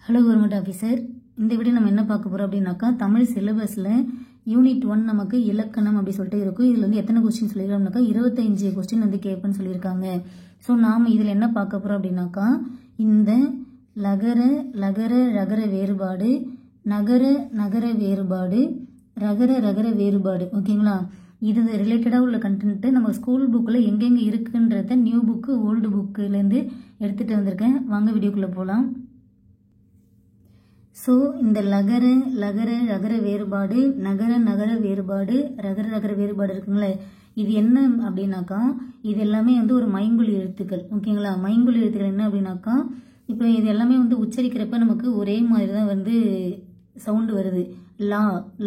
Hello government officer, இந்த video நம்ம என்ன பார்க்க போகிறோம் அப்படின்னாக்கா, தமிழ் சிலபஸில் யூனிட் 1 நமக்கு இலக்கணம் அப்படி சொல்லிட்டு இருக்கும். இதில் வந்து எத்தனை கொஸ்டின் சொல்லியிருக்கோம்னாக்கா 25 கொஸ்டின் வந்து கேட்பேன்னு சொல்லியிருக்காங்க. ஸோ நாம் இதில் என்ன பார்க்க போகிறோம் அப்படின்னாக்கா, இந்த லகர லகர ரகர வேறுபாடு, நகர நகர வேறுபாடு, ரகர ரகர வேறுபாடு, ஓகேங்களா? இது ரிலேட்டடாக உள்ள கண்டென்ட்டு நம்ம ஸ்கூல் புக்கில் எங்கெங்கே இருக்குன்றத நியூ புக்கு ஓல்டு புக்குலேருந்து எடுத்துகிட்டு வந்திருக்கேன். வாங்க வீடியோக்குள்ளே போகலாம். ஸோ இந்த லகர லகர ரகர வேறுபாடு, நகர நகர வேறுபாடு, ரகர ரகர வேறுபாடு இருக்குங்களே, இது என்ன அப்படின்னாக்கா, இது எல்லாமே வந்து ஒரு மைங்குழி எழுத்துக்கள், ஓகேங்களா? மைங்குழி எழுத்துக்கள் என்ன அப்படின்னாக்கா, இப்போ இது எல்லாமே வந்து உச்சரிக்கிறப்ப நமக்கு ஒரே மாதிரி தான் வந்து சவுண்டு வருது.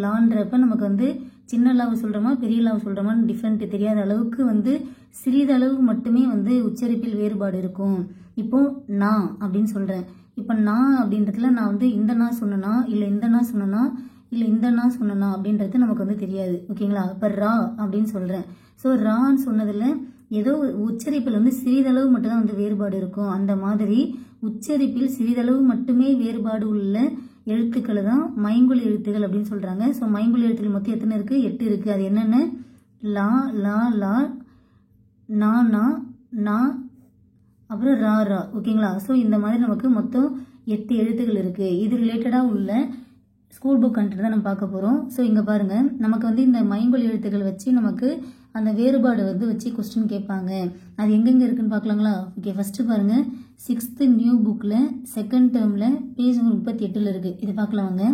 லான்றப்ப நமக்கு வந்து சின்ன லாவை சொல்கிறோமா பெரிய லாவை சொல்கிறோமான்னு டிஃப்ரெண்ட் தெரியாத அளவுக்கு வந்து சிறிதளவு மட்டுமே வந்து உச்சரிப்பில் வேறுபாடு இருக்கும். இப்போ நான் அப்படின்னு சொல்கிறேன். இப்போ நான் அப்படின்றதுல நான் வந்து இந்த நான் சொன்னனா இல்லை இந்த நான் சொன்னனா இல்லை இந்த நான் சொன்னனா அப்படின்றது நமக்கு வந்து தெரியாது, ஓகேங்களா? இப்போ ரா அப்படின்னு சொல்கிறேன். ஸோ ரான்னு சொன்னதில் ஏதோ உச்சரிப்பில் வந்து சிறிதளவு மட்டும்தான் வந்து வேறுபாடு இருக்கும். அந்த மாதிரி உச்சரிப்பில் சிறிதளவு மட்டுமே வேறுபாடு உள்ள எழுத்துக்களை தான் மைங்குழி எழுத்துக்கள் அப்படின்னு சொல்கிறாங்க. ஸோ மைங்குழி எழுத்துக்கள் மொத்தம் எத்தனை இருக்குது? 8 இருக்குது. அது என்னென்ன? லா லா லா, நா நா நா, அப்புறம் ரா ரா, ஓகேங்களா? ஸோ இந்த மாதிரி நமக்கு மொத்தம் 8 எழுத்துக்கள் இருக்குது. இது ரிலேட்டடாக உள்ள ஸ்கூல் புக் கண்டென்ட் தான் நம்ம பார்க்க போகிறோம். ஸோ இங்கே பாருங்கள், நமக்கு வந்து இந்த மைங்குழி எழுத்துக்கள் வச்சு நமக்கு அந்த வேறுபாடு வந்து வச்சு கொஸ்டின் கேட்பாங்க. அது எங்கெங்கே இருக்குன்னு பார்க்கலாங்களா? ஓகே, ஃபஸ்ட்டு பாருங்கள், 6th நியூ புக்கில் 2nd டேர்மில் பேஜ் 38 இருக்குது. இது பார்க்கலாம் வாங்க.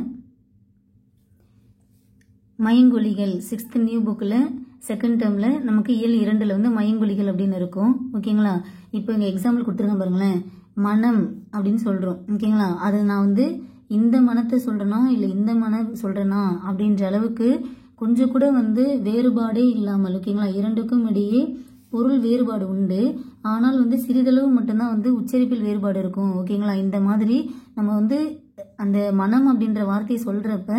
மைங்குழிகள் 6th நியூ புக்கில் 2nd டேர்மில் நமக்கு இயல் 2ல் வந்து மைங்குழிகள் அப்படின்னு இருக்கும், ஓகேங்களா? இப்போ இங்கே எக்ஸாம்பிள் கொடுத்துருங்க பாருங்களேன். மனம் அப்படின்னு சொல்கிறோம், ஓகேங்களா? அது நான் வந்து இந்த மனத்தை சொல்கிறேனா இல்லை இந்த மனம் சொல்கிறேனா அப்படின்ற அளவுக்கு கொஞ்சம் கூட வந்து வேறுபாடே இல்லாமல், ஓகேங்களா? இரண்டுக்கும் இடையே பொருள் வேறுபாடு உண்டு. ஆனால் வந்து சிறிதளவு மட்டும்தான் வந்து உச்சரிப்பில் வேறுபாடு இருக்கும், ஓகேங்களா? இந்த மாதிரி நம்ம வந்து அந்த மனம் அப்படின்ற வார்த்தையை சொல்கிறப்ப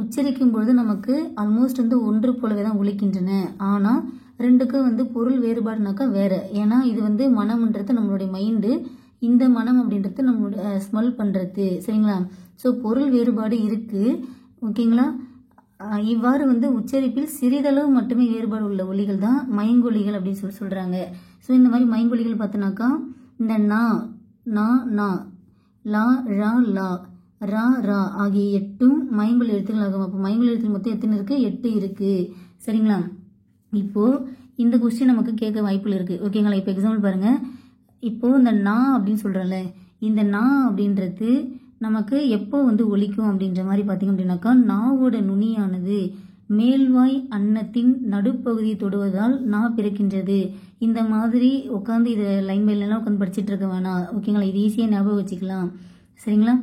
உச்சரிக்கும் பொழுது நமக்கு ஆல்மோஸ்ட் வந்து ஒன்று போலவே தான் ஒலிக்கின்றன. ஆனால் ரெண்டுக்கும் வந்து பொருள் வேறுபாடுனாக்கா வேற. ஏன்னா இது வந்து மனம்ன்றது நம்மளுடைய மைண்டு, இந்த மனம் அப்படின்றது நம்மளுடைய ஸ்மெல் பண்ணுறது, சரிங்களா? ஸோ பொருள் வேறுபாடு இருக்குது, ஓகேங்களா? இவ்வாறு வந்து உச்சரிப்பில் சிறிதளவு மட்டுமே வேறுபாடு உள்ள ஒலிகள் தான் மைங்கொலிகள் அப்படின்னு சொல்கிறாங்க. ஸோ இந்த மாதிரி மைங்கொலிகள் பார்த்தோன்னாக்கா, இந்த நா நா நா, லா ரா லா, ரா ரா ஆகிய 8ம் மைங்கொலி எழுத்துக்கள் ஆகும். அப்போ மைங்கொலி எழுத்துக்கள் மொத்தம் எத்தனை இருக்குது? 8 இருக்குது, சரிங்களா? இப்போது இந்த கொஸ்டின் நமக்கு கேட்க வாய்ப்புகள் இருக்குது, ஓகேங்களா? இப்போ எக்ஸாம்பிள் பாருங்கள். இப்போது இந்த நா அப்படின்னு சொல்கிறோம்ல, இந்த நா அப்படின்றது நமக்கு எப்போ வந்து ஒலிக்கும் அப்படின்ற மாதிரி பார்த்தீங்க அப்படின்னாக்கா, நாவோட நுனியானது மேல்வாய் அன்னத்தின் நடுப்பகுதியை தொடுவதால் நா பிறக்கின்றது. இந்த மாதிரி உட்காந்து இதை லைன் பை லைன்லாம் உட்காந்து படிச்சுட்டு இருக்க வேணாம், ஓகேங்களா? இது ஈஸியாக ஞாபகம் வச்சுக்கலாம், சரிங்களா?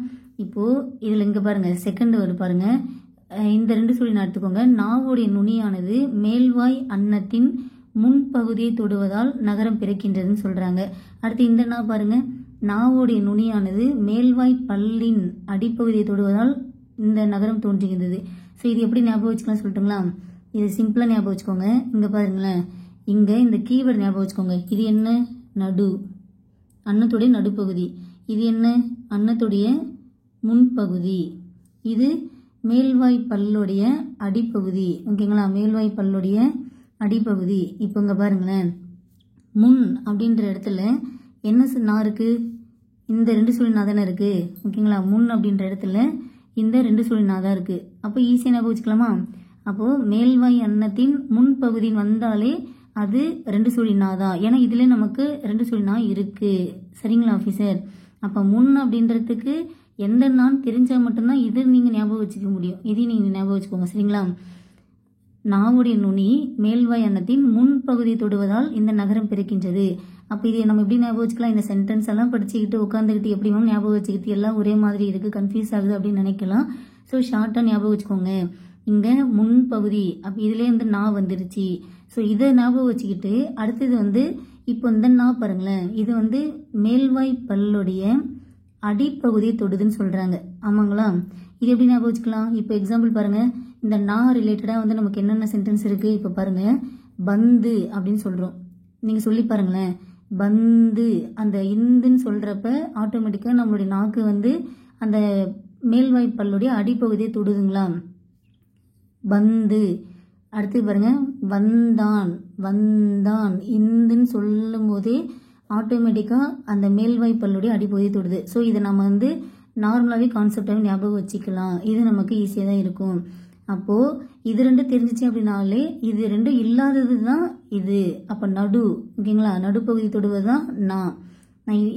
இப்போது இதில் இங்கே பாருங்கள், 2nd வேர்டு பாருங்கள். இந்த 2 சொல்லி நான் எடுத்துக்கோங்க. நாவோடைய நுனியானது மேல்வாய் அன்னத்தின் முன்பகுதியை தொடுவதால் நகரம் பிறக்கின்றதுன்னு சொல்கிறாங்க. அடுத்து இந்த நா பாருங்கள், நாவோடைய நுனியானது மேல்வாய் பல்லின் அடிப்பகுதியை தொடுவதால் இந்த நகரம் தோன்றுகின்றது. ஸோ இது எப்படி ஞாபகம் வச்சுக்கலாம் சொல்லட்டுங்களா? இது சிம்பிளாக ஞாபகம் வச்சுக்கோங்க. இங்கே பாருங்களேன், இங்கே இந்த கீவேர்டு ஞாபகம் வச்சுக்கோங்க. இது என்ன? நடு, அன்னத்துடைய நடுப்பகுதி. இது என்ன? அன்னத்துடைய முன்பகுதி. இது மேல்வாய் பல்லுடைய அடிப்பகுதி, ஓகேங்களா? மேல்வாய் பல்லுடைய அடிப்பகுதி. இப்போ இங்கே பாருங்களேன், முன் அப்படின்ற இடத்துல என்ன நா இருக்குது? இந்த 2 சொல்லி நா தானே இருக்குது, ஓகேங்களா? முன் அப்படின்ற இடத்துல இந்த 2 சொல்லி நா தான் இருக்குது. அப்போ ஈஸியாக ஞாபகம் வச்சுக்கலாமா? அப்போது மேல்வாய் அன்னத்தின் முன்பகுதி வந்தாலே அது 2 சொல்லி நா தான். ஏன்னா இதிலே நமக்கு 2 சொல்லி நா இருக்குது, சரிங்களா ஆஃபீஸர்? அப்போ முன் அப்படின்றதுக்கு எந்த நான் தெரிஞ்சால் மட்டும்தான் இது நீங்கள் ஞாபகம் வச்சுக்க முடியும். இதையும் நீங்கள் ஞாபகம் வச்சுக்கோங்க, சரிங்களா? நாவுடைய நுனி மேல்வாய் அன்னத்தின் முன்பகுதியை தொடுவதால் இந்த நகரம் பிறக்கின்றது. அப்போ இதை நம்ம எப்படி ஞாபகம் வச்சுக்கலாம்? இந்த சென்டென்ஸ் எல்லாம் படிச்சுக்கிட்டு உட்காந்துக்கிட்டு எப்படி ஞாபகம் வச்சுக்கிட்டு எல்லாம் ஒரே மாதிரி இருக்குது, கன்ஃபியூஸ் ஆகுது அப்படின்னு நினைக்கலாம். ஸோ ஷார்ட்டாக ஞாபகம் வச்சுக்கோங்க. இங்கே முன்பகுதி, அப்போ இதுலேயே வந்து நா வந்துருச்சு. ஸோ இதை ஞாபகம் வச்சுக்கிட்டு அடுத்தது வந்து இப்போ இந்த நா பாருங்களேன், இது வந்து மேல்வாய் பல்லுடைய அடிப்பகுதியை தொடுதுன்னு சொல்கிறாங்க, ஆமாங்களா? இது எப்படி ஞாபகம் வச்சுக்கலாம்? இப்போ எக்ஸாம்பிள் பாருங்கள், இந்த நா ரிலேட்டடாக வந்து நமக்கு என்னென்ன சென்டென்ஸ் இருக்குது? இப்போ பாருங்கள், பந்து அப்படின்னு சொல்கிறோம். நீங்கள் சொல்லி பாருங்களேன், பந்து, அந்த இந்துன்னு சொல்கிறப்ப ஆட்டோமேட்டிக்காக நம்மளுடைய நாக்கு வந்து அந்த மேல்வாய்ப்பல்லுடைய அடிப்பகுதியை தொடுதுங்களா? வந்து. அடுத்து பாருங்க, வந்தான், வந்தான். இந்துன்னு சொல்லும் போதே ஆட்டோமேட்டிக்காக அந்த மேல்வாய்ப்பல்லுடைய அடிப்பகுதியை தொடுது. ஸோ இதை நம்ம வந்து நார்மலாகவே கான்செப்டாகவே ஞாபகம் வச்சுக்கலாம். இது நமக்கு ஈஸியாக தான் இருக்கும். அப்போது இது ரெண்டும் தெரிஞ்சிச்சு அப்படின்னாலே இது ரெண்டும் இல்லாதது தான் இது. அப்போ நடு, ஓகேங்களா? நடுப்பகுதி தொடுவது தான் நான்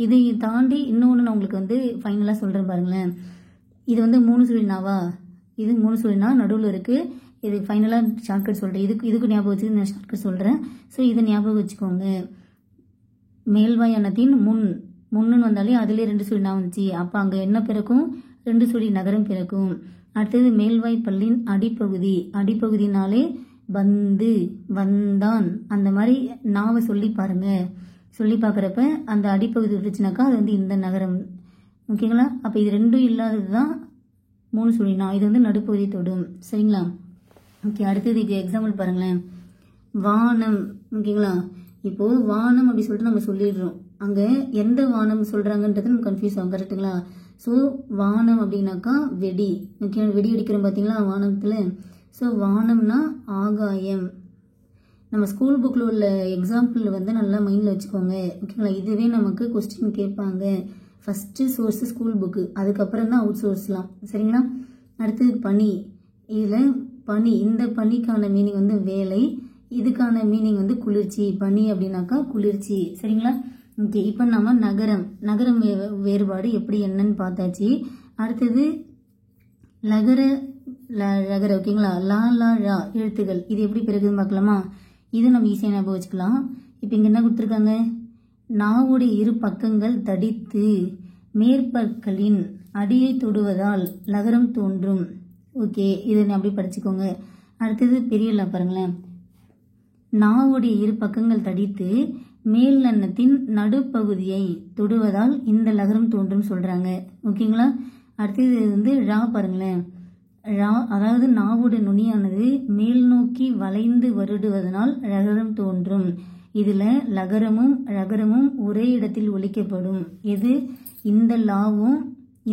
இதை தாண்டி இன்னொன்று நான் உங்களுக்கு வந்து ஃபைனலாக சொல்கிறேன் பாருங்களேன். இது வந்து 3 சுழி நாவா? இது 3 சுழி நா நடுவில் இருக்குது. இது ஃபைனலாக ஷார்ட்கட் சொல்கிறேன். இதுக்கு ஞாபகம் வச்சு நான் ஷார்ட்கட் சொல்கிறேன். ஸோ இதை ஞாபகம் வச்சுக்கோங்க. மேல்வாய் அன்னத்தின் முன்னு வந்தாலே அதிலே 2 சுழி நா வந்துச்சு. அப்போ அங்கே என்ன பிறக்கும்? 2 சுழி நகரம் பிறக்கும். அடுத்தது மேல்வாய் பல்லின் அடிப்பகுதினாலே வந்து, வந்தான். அந்த மாதிரி நாவை சொல்லி பாருங்க. சொல்லி பார்க்குறப்ப அந்த அடிப்பகுதி விட்டுச்சுனாக்கா அது வந்து இந்த நகரம், ஓகேங்களா? அப்போ இது ரெண்டும் இல்லாதது தான் 3 சுழி நா. இது வந்து நடுப்பகுதி தொடும், சரிங்களா? ஓகே, அடுத்தது இது எக்ஸாம்பிள் பாருங்களேன். வானம், ஓகேங்களா? இப்போது வானம் அப்படி சொல்லிட்டு நம்ம சொல்லிடுறோம். அங்கே எந்த வானம் சொல்கிறாங்கன்றது நம்ம கன்ஃபியூஸ் ஆகும், கரெக்டுங்களா? ஸோ வானம் அப்படின்னாக்கா வெடி, ஓகே? வெடி அடிக்கிறோம் பார்த்தீங்களா வானத்தில். ஸோ வானம்னா ஆகாயம். நம்ம ஸ்கூல் புக்கில் உள்ள எக்ஸாம்பிள் வந்து நல்லா மைண்டில் வச்சுக்கோங்க, ஓகேங்களா? இதுவே நமக்கு கொஸ்டின் கேட்பாங்க. ஃபஸ்ட்டு சோர்ஸு ஸ்கூல் புக்கு, அதுக்கப்புறம் தான் அவுட் சோர்ஸ்லாம், சரிங்களா? அடுத்தது பனி. இதில் பனி, இந்த பனிக்கான மீனிங் வந்து வேலை, இதுக்கான மீனிங் வந்து குளிர்ச்சி. பனி அப்படின்னாக்கா குளிர்ச்சி, சரிங்களா? ஓகே, இப்போ நம்ம நகரம் வேறுபாடு எப்படி என்னன்னு பார்த்தாச்சு. அடுத்தது லகர, ஓகேங்களா? லா லா ரா எழுத்துகள் இது எப்படி பிறகுன்னு பார்க்கலாமா? இது நம்ம ஈஸியாக ஞாபகம் வச்சுக்கலாம். இப்போ இங்கே என்ன கொடுத்துருக்காங்க? நாவுடைய 2 பக்கங்கள் தடித்து மேற்பற்களின் அடியை தொடுவதால் லகரம் தோன்றும். ஓகே, இதை அப்படி படிச்சுக்கோங்க. அடுத்தது பெரிய லா பாருங்களேன். நாவுடைய 2 பக்கங்கள் தடித்து மேல் அன்னத்தின் நடுப்பகுதியை தொடுவதால் இந்த லகரம் தோன்றும் சொல்கிறாங்க, ஓகேங்களா? அடுத்தது வந்து ரா பாருங்களேன். ரா அதாவது நாவுடைய நுனியானது மேல் நோக்கி வளைந்து வருடுவதனால் லகரம் தோன்றும். இதில் லகரமும் ரகரமும் ஒரே இடத்தில் ஒலிக்கப்படும். எது? இந்த லாவும்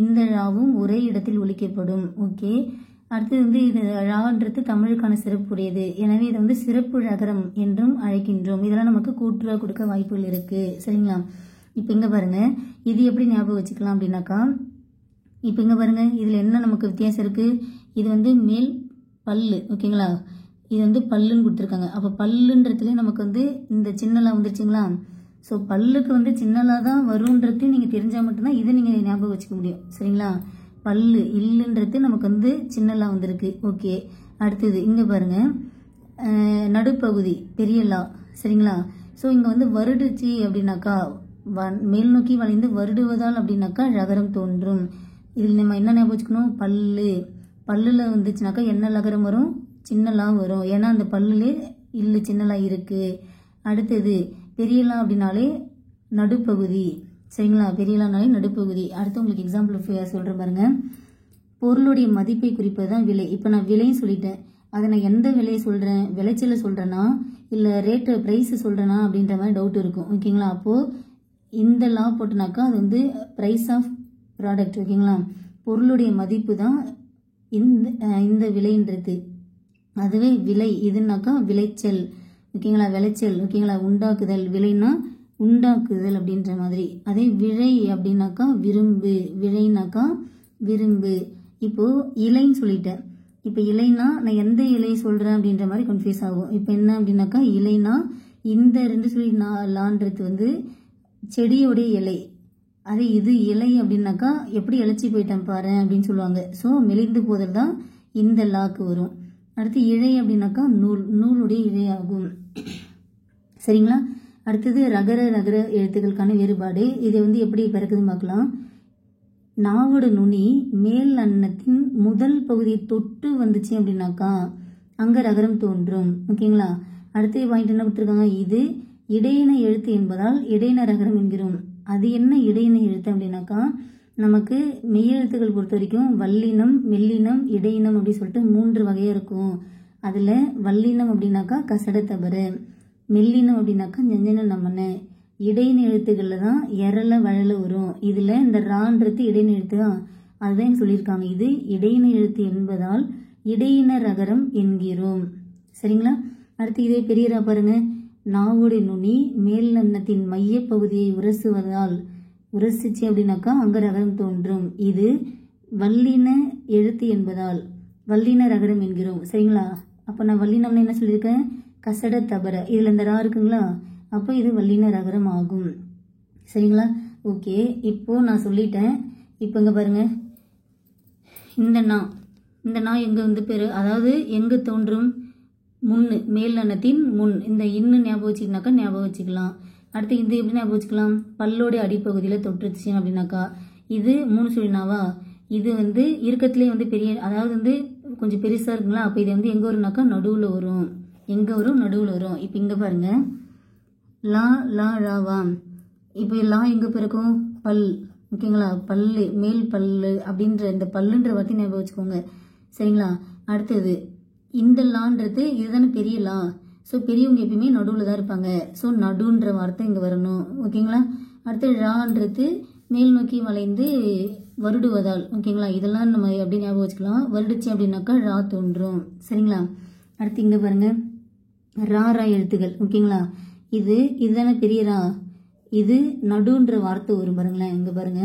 இந்த ராவும் ஒரே இடத்தில் ஒலிக்கப்படும், ஓகே? அடுத்தது வந்து இது ரான்றது தமிழுக்கான சிறப்புடையது. எனவே இதை வந்து சிறப்பு ரகரம் என்றும் அழைக்கின்றோம். இதெல்லாம் நமக்கு கூட்டுறா கொடுக்க வாய்ப்புகள் இருக்குது, சரிங்களா? இப்போ இங்கே பாருங்கள், இது எப்படி ஞாபகம் வச்சுக்கலாம் அப்படின்னாக்கா, இப்போ இங்கே பாருங்கள், இதில் என்ன நமக்கு வித்தியாசம் இருக்குது? இது வந்து மேல் பல்லு, ஓகேங்களா? இது வந்து பல்லுன்னு கொடுத்துருக்காங்க. அப்போ பல்லுன்றதுலேயே நமக்கு வந்து இந்த சின்னலா வந்துருச்சுங்களா? ஸோ பல்லுக்கு வந்து சின்னலா தான் வரும்ன்றதையும் நீங்கள் தெரிஞ்சால் மட்டும்தான் இதை நீங்கள் ஞாபகம் வச்சுக்க முடியும், சரிங்களா? பல்லு இல்லுன்றது நமக்கு வந்து சின்னலா வந்திருக்கு, ஓகே? அடுத்தது இங்கே பாருங்கள், நடுப்பகுதி பெரிய லா, சரிங்களா? ஸோ இங்கே வந்து வருடுச்சு அப்படின்னாக்கா மேல் நோக்கி வளைந்து வருடுவதால் அப்படின்னாக்கா ரகரம் தோன்றும். இதில் நம்ம என்ன ஞாபகம் வச்சுக்கணும்? பல்லில் வந்துச்சுனாக்கா என்ன லகரம் வரும்? சின்னலா வரும். ஏன்னா அந்த பல்லுலே இல்லு சின்னலா இருக்குது. அடுத்தது பெரியலா அப்படின்னாலே நடுப்பகுதி, சரிங்களா? பெரியலானாலே நடுப்பகுதி. அடுத்து உங்களுக்கு எக்ஸாம்பிள் சொல்கிறேன் பாருங்க. பொருளுடைய மதிப்பை குறிப்பது தான் விலை. இப்போ நான் விலையும் சொல்லிட்டேன். அதை நான் எந்த விலையை சொல்கிறேன்? விளைச்சலை சொல்கிறேன்னா இல்லை ரேட்டு ப்ரைஸு சொல்கிறேன்னா அப்படின்ற மாதிரி டவுட் இருக்கும், ஓகேங்களா? அப்போது இந்த லா போட்டுனாக்கா அது வந்து ப்ரைஸ் ஆஃப் ப்ராடக்ட், ஓகேங்களா? பொருளுடைய மதிப்பு தான் இந்த விலைன்றது. அதுவே விலை இதுனாக்கா விளைச்சல், ஓகேங்களா? விளைச்சல், ஓகேங்களா? உண்டாக்குதல், விலைனா உண்டாக்குதல் அப்படின்ற மாதிரி. அதே விழை அப்படின்னாக்கா விரும்பு, விழைனாக்கா விரும்பு. இப்போது இலைன்னு சொல்லிட்டேன். இப்போ இலைனா நான் எந்த இலையை சொல்கிறேன் அப்படின்ற மாதிரி கன்ஃபியூஸ் ஆகும். இப்போ என்ன அப்படின்னாக்கா இலைனா இந்த 2 சொல்லி லான்றது வந்து செடியோடைய இலை. அதே இது இலை அப்படின்னாக்கா எப்படி இழைச்சி போயிட்டேன் பாரு அப்படின்னு சொல்லுவாங்க. ஸோ மெலிந்து போதல் தான் இந்த லாக்கு வரும். அடுத்து இழை அப்படின்னாக்கா நூலுடைய இழையாகும், சரிங்களா? அடுத்தது ரகர எழுத்துக்களுக்கான வேறுபாடு. இதை வந்து எப்படி பிறக்குதுன்னு பார்க்கலாம். நாவோட நுனி மேல் அன்னத்தின் முதல் பகுதியை தொட்டு வந்துச்சு அப்படின்னாக்கா அங்கே ரகரம் தோன்றும், ஓகேங்களா? அடுத்த பாயிண்ட் என்ன கொடுத்துருக்காங்க? இது இடையின எழுத்து என்பதால் இடையின ரகரம் என்கிறோம். அது என்ன இடையின எழுத்து அப்படின்னாக்கா நமக்கு மெய்யெழுத்துக்கள் பொறுத்த வரைக்கும் வல்லினம், மெல்லினம், இடையினம் அப்படின்னு சொல்லிட்டு 3 வகையாக இருக்கும். அதில் வல்லினம் அப்படின்னாக்கா கசட தபர, மெல்லினம் அப்படின்னாக்கா ஞஞ்சன நம்மன, இடையின எழுத்துக்களில் தான் எரல வழல வரும். இதில் இந்த ரான்றது இடையின எழுத்து தான். அதுதான் சொல்லியிருக்காங்க. இது இடையின எழுத்து என்பதால் இடையின ரகரம் என்கிறோம். சரிங்களா? அடுத்து இதே பெரியரா பாருங்க. நாவுடைய நுனி மேல் அன்னத்தின் மைய பகுதியை உரசுவதால் உரசிச்சு அப்படின்னாக்கா அங்க ரகரம் தோன்றும். இது வல்லின எழுத்து என்பதால் வல்லின ரகரம் என்கிறோம். சரிங்களா? அப்ப நான் வல்லினம்னு என்ன சொல்லியிருக்கேன்? கசட தபர. இதுல இந்த ரா இருக்குங்களா? அப்போ இது வல்லின ரகரம் ஆகும். சரிங்களா? ஓகே, இப்போ நான் சொல்லிட்டேன். இப்போ இங்க பாருங்க, இந்த நா எங்க வந்து பேரு, அதாவது எங்க தோன்றும்? முன்னு, மேல் அன்னத்தின் முன். இந்த இன்னு ஞாபகம் வச்சுக்கினாக்கா ஞாபகம் வச்சுக்கலாம். அடுத்து இது எப்படி ஞாபகம் வச்சுக்கலாம்? பல்லோடைய அடிப்பகுதியில் தொற்றுச்சு அப்படின்னாக்கா இது 3 சுழி நாவா? இது வந்து இருக்கத்திலே வந்து பெரிய, அதாவது வந்து கொஞ்சம் பெருசா இருக்குங்களா? அப்போ இது வந்து எங்க வரும்னாக்கா நடுவில் வரும். எங்க வரும்? நடுவில் வரும். இப்போ இங்க பாருங்க, லா லா ராவா. இப்போ லா எங்க பிறக்கும்? பல். ஓகேங்களா? பல்லு, மேல் பல்லு அப்படின்ற இந்த பல்லுன்ற வார்த்தை ஞாபகம் வச்சுக்கோங்க. சரிங்களா? அடுத்தது இந்த லான்றது இதுதானே பெரிய லா. ஸோ பெரியவங்க எப்பயுமே நடுவில் தான் இருப்பாங்க. ஸோ நடுன்ற வார்த்தை இங்கே வரணும். ஓகேங்களா? அடுத்து ரான்றது மேல் நோக்கி வளைந்து வருடுவதால். ஓகேங்களா? இதெல்லாம் நம்ம எப்படி ஞாபகம் வச்சுக்கலாம்? வருடுச்சு அப்படின்னாக்கா ரா தோன்றும். சரிங்களா? அடுத்து இங்கே பாருங்க, ரா எழுத்துக்கள். ஓகேங்களா? இதுதானே பெரிய ரா. இது நடுன்ற வார்த்தை வரும் பாருங்களேன். இங்க பாருங்க,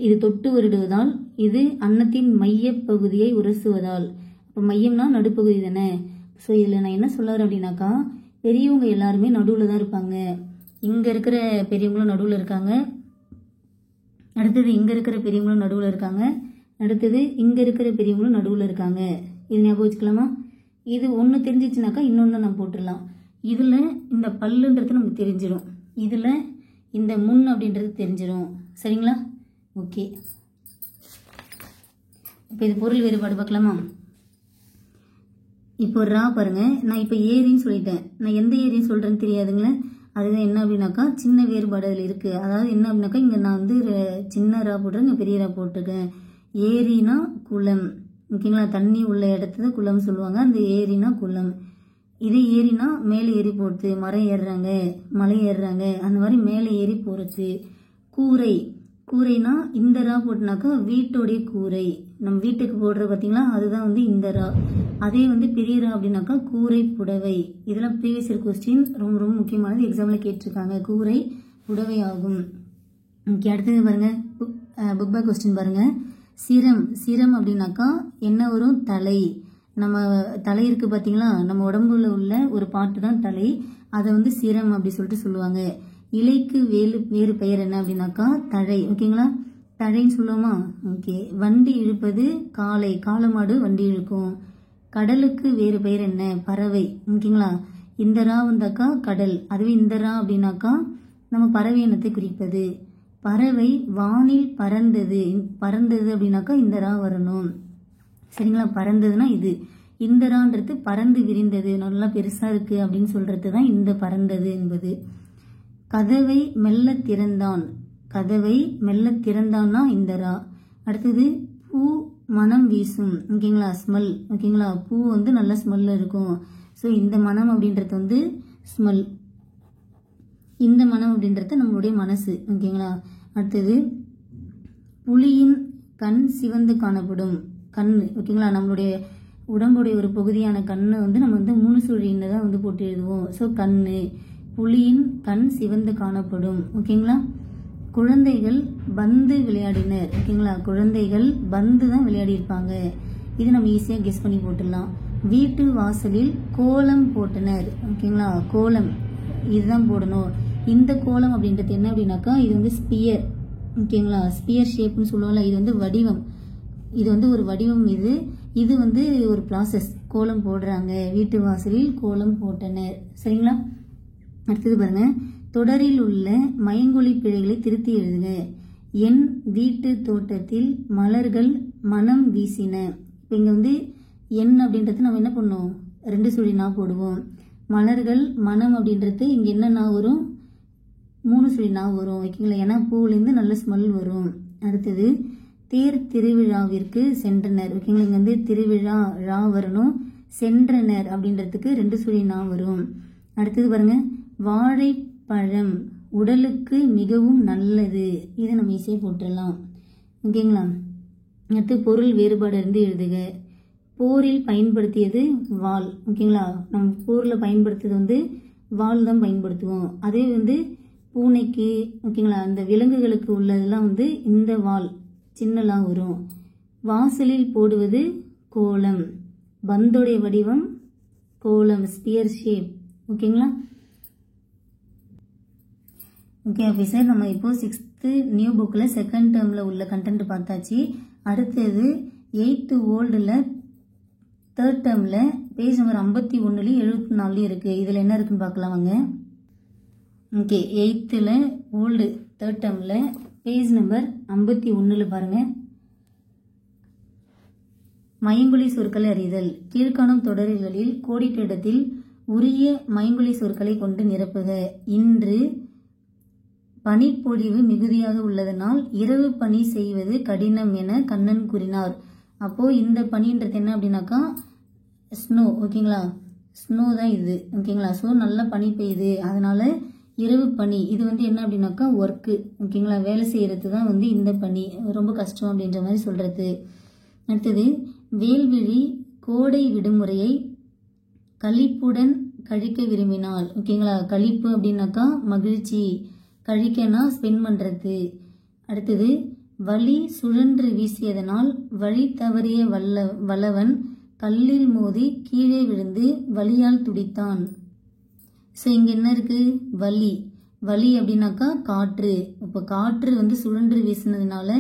இது தொட்டு வருடுவதால், இது அன்னத்தின் மைய பகுதியை உரசுவதால். இப்போ மையம்னா நடுப்பகுதி தானே. ஸோ இதில் நான் என்ன சொல்ல வரேன் அப்படின்னாக்கா, பெரியவங்க எல்லாருமே நடுவில் தான் இருப்பாங்க. இங்கே இருக்கிற பெரியவங்களும் நடுவில் இருக்காங்க. அடுத்தது இங்கே இருக்கிற பெரியவங்களும் நடுவில் இருக்காங்க. அடுத்தது இங்கே இருக்கிற பெரியவங்களும் நடுவில் இருக்காங்க. இது ஞாபகம் வச்சுக்கலாமா? இது ஒன்று தெரிஞ்சிச்சுனாக்கா இன்னொன்று நம்ம போட்டுடலாம். இதில் இந்த பல்லுன்றது நமக்கு தெரிஞ்சிடும். இதில் இந்த முன் அப்படின்றது தெரிஞ்சிடும். சரிங்களா? ஓகே, இப்போ இது பொருள் வேறுபாடு பார்க்கலாமா? இப்போ ரா பாருங்க, நான் இப்போ ஏரின்னு சொல்லிட்டேன். நான் எந்த ஏரின்னு சொல்றேன்னு தெரியாதுங்களே. அதுதான் என்ன அப்படின்னாக்கா சின்ன வேறுபாடு அதில் இருக்கு. அதாவது என்ன அப்படின்னாக்கா இங்கே நான் வந்து சின்ன ரா போட்டிருக்கேன், இங்கே பெரிய ரா போட்டிருக்கேன். ஏரினா குளம். ஓகேங்களா? தண்ணி உள்ள இடத்துல குளம் சொல்லுவாங்க. அந்த ஏரினா குளம். இதே ஏரினா மேலே ஏறி போகிறது, மரம் ஏறுறாங்க, மலை ஏறுறாங்க, அந்த மாதிரி மேலே ஏறி போகிறது. கூரை, கூரைனா இந்த ரா போட்டுனாக்கா வீட்டோடைய கூரை. நம்ம வீட்டுக்கு போடுற பார்த்தீங்களா, அதுதான் வந்து இந்த ரா. அதே வந்து பெரிய ரா அப்படின்னாக்கா கூரை புடவை. இதெல்லாம் ப்ரீவியஸ் இயர் கொஸ்டின், ரொம்ப ரொம்ப முக்கியமானது, எக்ஸாமில் கேட்டிருக்காங்க. கூரை புடவை ஆகும். ஓகே, அடுத்தது பாருங்க, புக் பேக் கொஸ்டின் பாருங்க. சிரம், சிரம் அப்படின்னாக்கா என்ன வரும்? தலை. நம்ம தலை இருக்கு பார்த்தீங்களா, நம்ம உடம்புல உள்ள ஒரு பாட்டு தான் தலை. அதை வந்து சிரம் அப்படி சொல்லிட்டு சொல்லுவாங்க. இலைக்கு வேறு பெயர் என்ன அப்படின்னாக்கா தழை. ஓகேங்களா? தழைன்னு சொல்லுவோமா? ஓகே. வண்டி இழுப்பது காளை, காளமாடு வண்டி இழுக்கும். கடலுக்கு வேறு பெயர் என்ன? பறவை. ஓகேங்களா? இந்த ரா வந்தாக்கா கடல். அதுவே இந்த ரா அப்படின்னாக்கா நம்ம பறவை இனத்தை குறிப்பது. பறவை வானில் பறந்தது. பறந்தது அப்படின்னாக்கா இந்த ரா வரணும். சரிங்களா? பறந்ததுன்னா இது. இந்த ரான்றது பறந்து விரிந்தது, நல்லா பெருசா இருக்கு அப்படின்னு சொல்றது தான் இந்த பறந்தது என்பது. கதவை மெல்ல திறந்தான். கதவை மெல்ல திறந்தான்னா இந்த ரா. அடுத்தது பூ மனம் வீசும். ஓகேங்களா? ஸ்மெல். ஓகேங்களா? பூ வந்து நல்ல ஸ்மெல் இருக்கும். ஸோ இந்த மனம் அப்படின்றது வந்து ஸ்மெல். இந்த மனம் அப்படின்றது நம்மளுடைய மனசு. ஓகேங்களா? அடுத்தது புலியின் கண் சிவந்து காணப்படும். கண்ணு. ஓகேங்களா? நம்மளுடைய உடம்புடைய ஒரு பகுதியான கண்ணை வந்து நம்ம வந்து 3 சுழின்னு தான் வந்து போட்டு எழுதுவோம். ஸோ கண்ணு. புலியின் கண் சிவந்து காணப்படும். ஓகேங்களா? குழந்தைகள் பந்து விளையாடினர். ஓகேங்களா? குழந்தைகள் பந்து தான் விளையாடி இருப்பாங்க. இது நம்ம ஈஸியாக கெஸ் பண்ணி போட்டுடலாம். வீட்டு வாசலில் கோலம் போட்டனர். ஓகேங்களா? கோலம் இதுதான் போடணும். இந்த கோலம் அப்படின்றது என்ன அப்படின்னாக்கா இது வந்து ஸ்பியர். ஓகேங்களா? ஸ்பியர் ஷேப்னு சொல்லுவோம்ல, இது வந்து வடிவம். இது வந்து ஒரு வடிவம். இது வந்து ஒரு ப்ராசஸ். கோலம் போடுறாங்க. வீட்டு வாசலில் கோலம் போட்டனர். சரிங்களா? அடுத்தது பாருங்க, தொடரில் உள்ள மயங்கொலி பிழைகளை திருத்தி எழுதுக. என் வீட்டு தோட்டத்தில் மலர்கள் மனம் வீசின. இப்போ இங்கே வந்து என் அப்படின்றது நம்ம என்ன பண்ணுவோம்? 2 சுழி நா போடுவோம். மலர்கள் மனம் அப்படின்றது இங்கே என்ன நா வரும்? 3 சுழி நா வரும். ஓகேங்களா? ஏன்னா பூவிலேருந்து நல்ல ஸ்மெல் வரும். அடுத்தது தேர் திருவிழாவிற்கு சென்றனர். ஓகேங்களா? இங்கே வந்து திருவிழா ரா வரணும். சென்றனர் அப்படின்றதுக்கு 2 சுழி நா வரும். அடுத்தது பாருங்க, வாழைப்பழம் உடலுக்கு மிகவும் நல்லது. இதை நம்ம ஈஸியாக போட்டுடலாம். ஓகேங்களா. அடுத்து பொருள் வேறுபாடு இருந்து எழுதுக. போரில் பயன்படுத்தியது வாள். ஓகேங்களா. நம்ம போரில் பயன்படுத்துறது வாள் தான் பயன்படுத்துவோம். அதே பூனைக்கு ஓகேங்களா அந்த விலங்குகளுக்கு உள்ளதெல்லாம் இந்த வாள் சின்னலாம் வரும். வாசலில் போடுவது கோலம். பந்தோடைய வடிவம் கோலம், ஸ்பியர் ஷேப். ஓகேங்களா. ஓகே ஆஃபீஸர், நம்ம இப்போ 6th நியூ புக்கில் செகண்ட் டேர்மில் உள்ள கண்டென்ட் பார்த்தாச்சு. அடுத்தது 8th ஓல்டில் 3rd டேர்மில் பேஜ் நம்பர் 51 74 இருக்குது. இதில் என்ன இருக்குன்னு பார்க்கலாம் வாங்க. ஓகே, 8th ஓல்டு 3rd டேர்மில் பேஜ் நம்பர் 51 பாருங்கள். மையங்குழி சொற்களை அறிதல். கீழ்காணும் தொடர்களில் கோடிட்ட இடத்தில் உரிய மையங்குழி சொற்களை கொண்டு நிரப்புக. இன்று பனிப்பொழிவு மிகுதியாக உள்ளதனால் இரவு பணி செய்வது கடினம் என கண்ணன் கூறினார். அப்போ இந்த பனின்றது என்ன அப்படின்னாக்கா ஸ்னோ. ஓகேங்களா, ஸ்னோ தான் இது. ஓகேங்களா. ஸோ நல்லா பனி பெய்யுது, அதனால இரவு பனி. இது என்ன அப்படின்னாக்கா ஒர்க்கு. ஓகேங்களா, வேலை செய்யறது தான் இந்த பனி ரொம்ப கஷ்டம் அப்படின்ற மாதிரி சொல்றது. அடுத்தது வேல்விழி கோடை விடுமுறையை களிப்புடன் கழிக்க விரும்பினாள். ஓகேங்களா, களிப்பு அப்படின்னாக்கா மகிழ்ச்சி, கழிக்கனா ஸ்பெண்ட் பண்ணுறது. அடுத்தது வழி சுழன்று வீசியதனால் வழி தவறிய வல்லவன் கல்லில் மோதி கீழே விழுந்து வலியால் துடித்தான். ஸோ இங்கே என்ன இருக்கு? வலி. வலி அப்படின்னாக்கா காற்று. இப்போ காற்று சுழன்று வீசினதுனால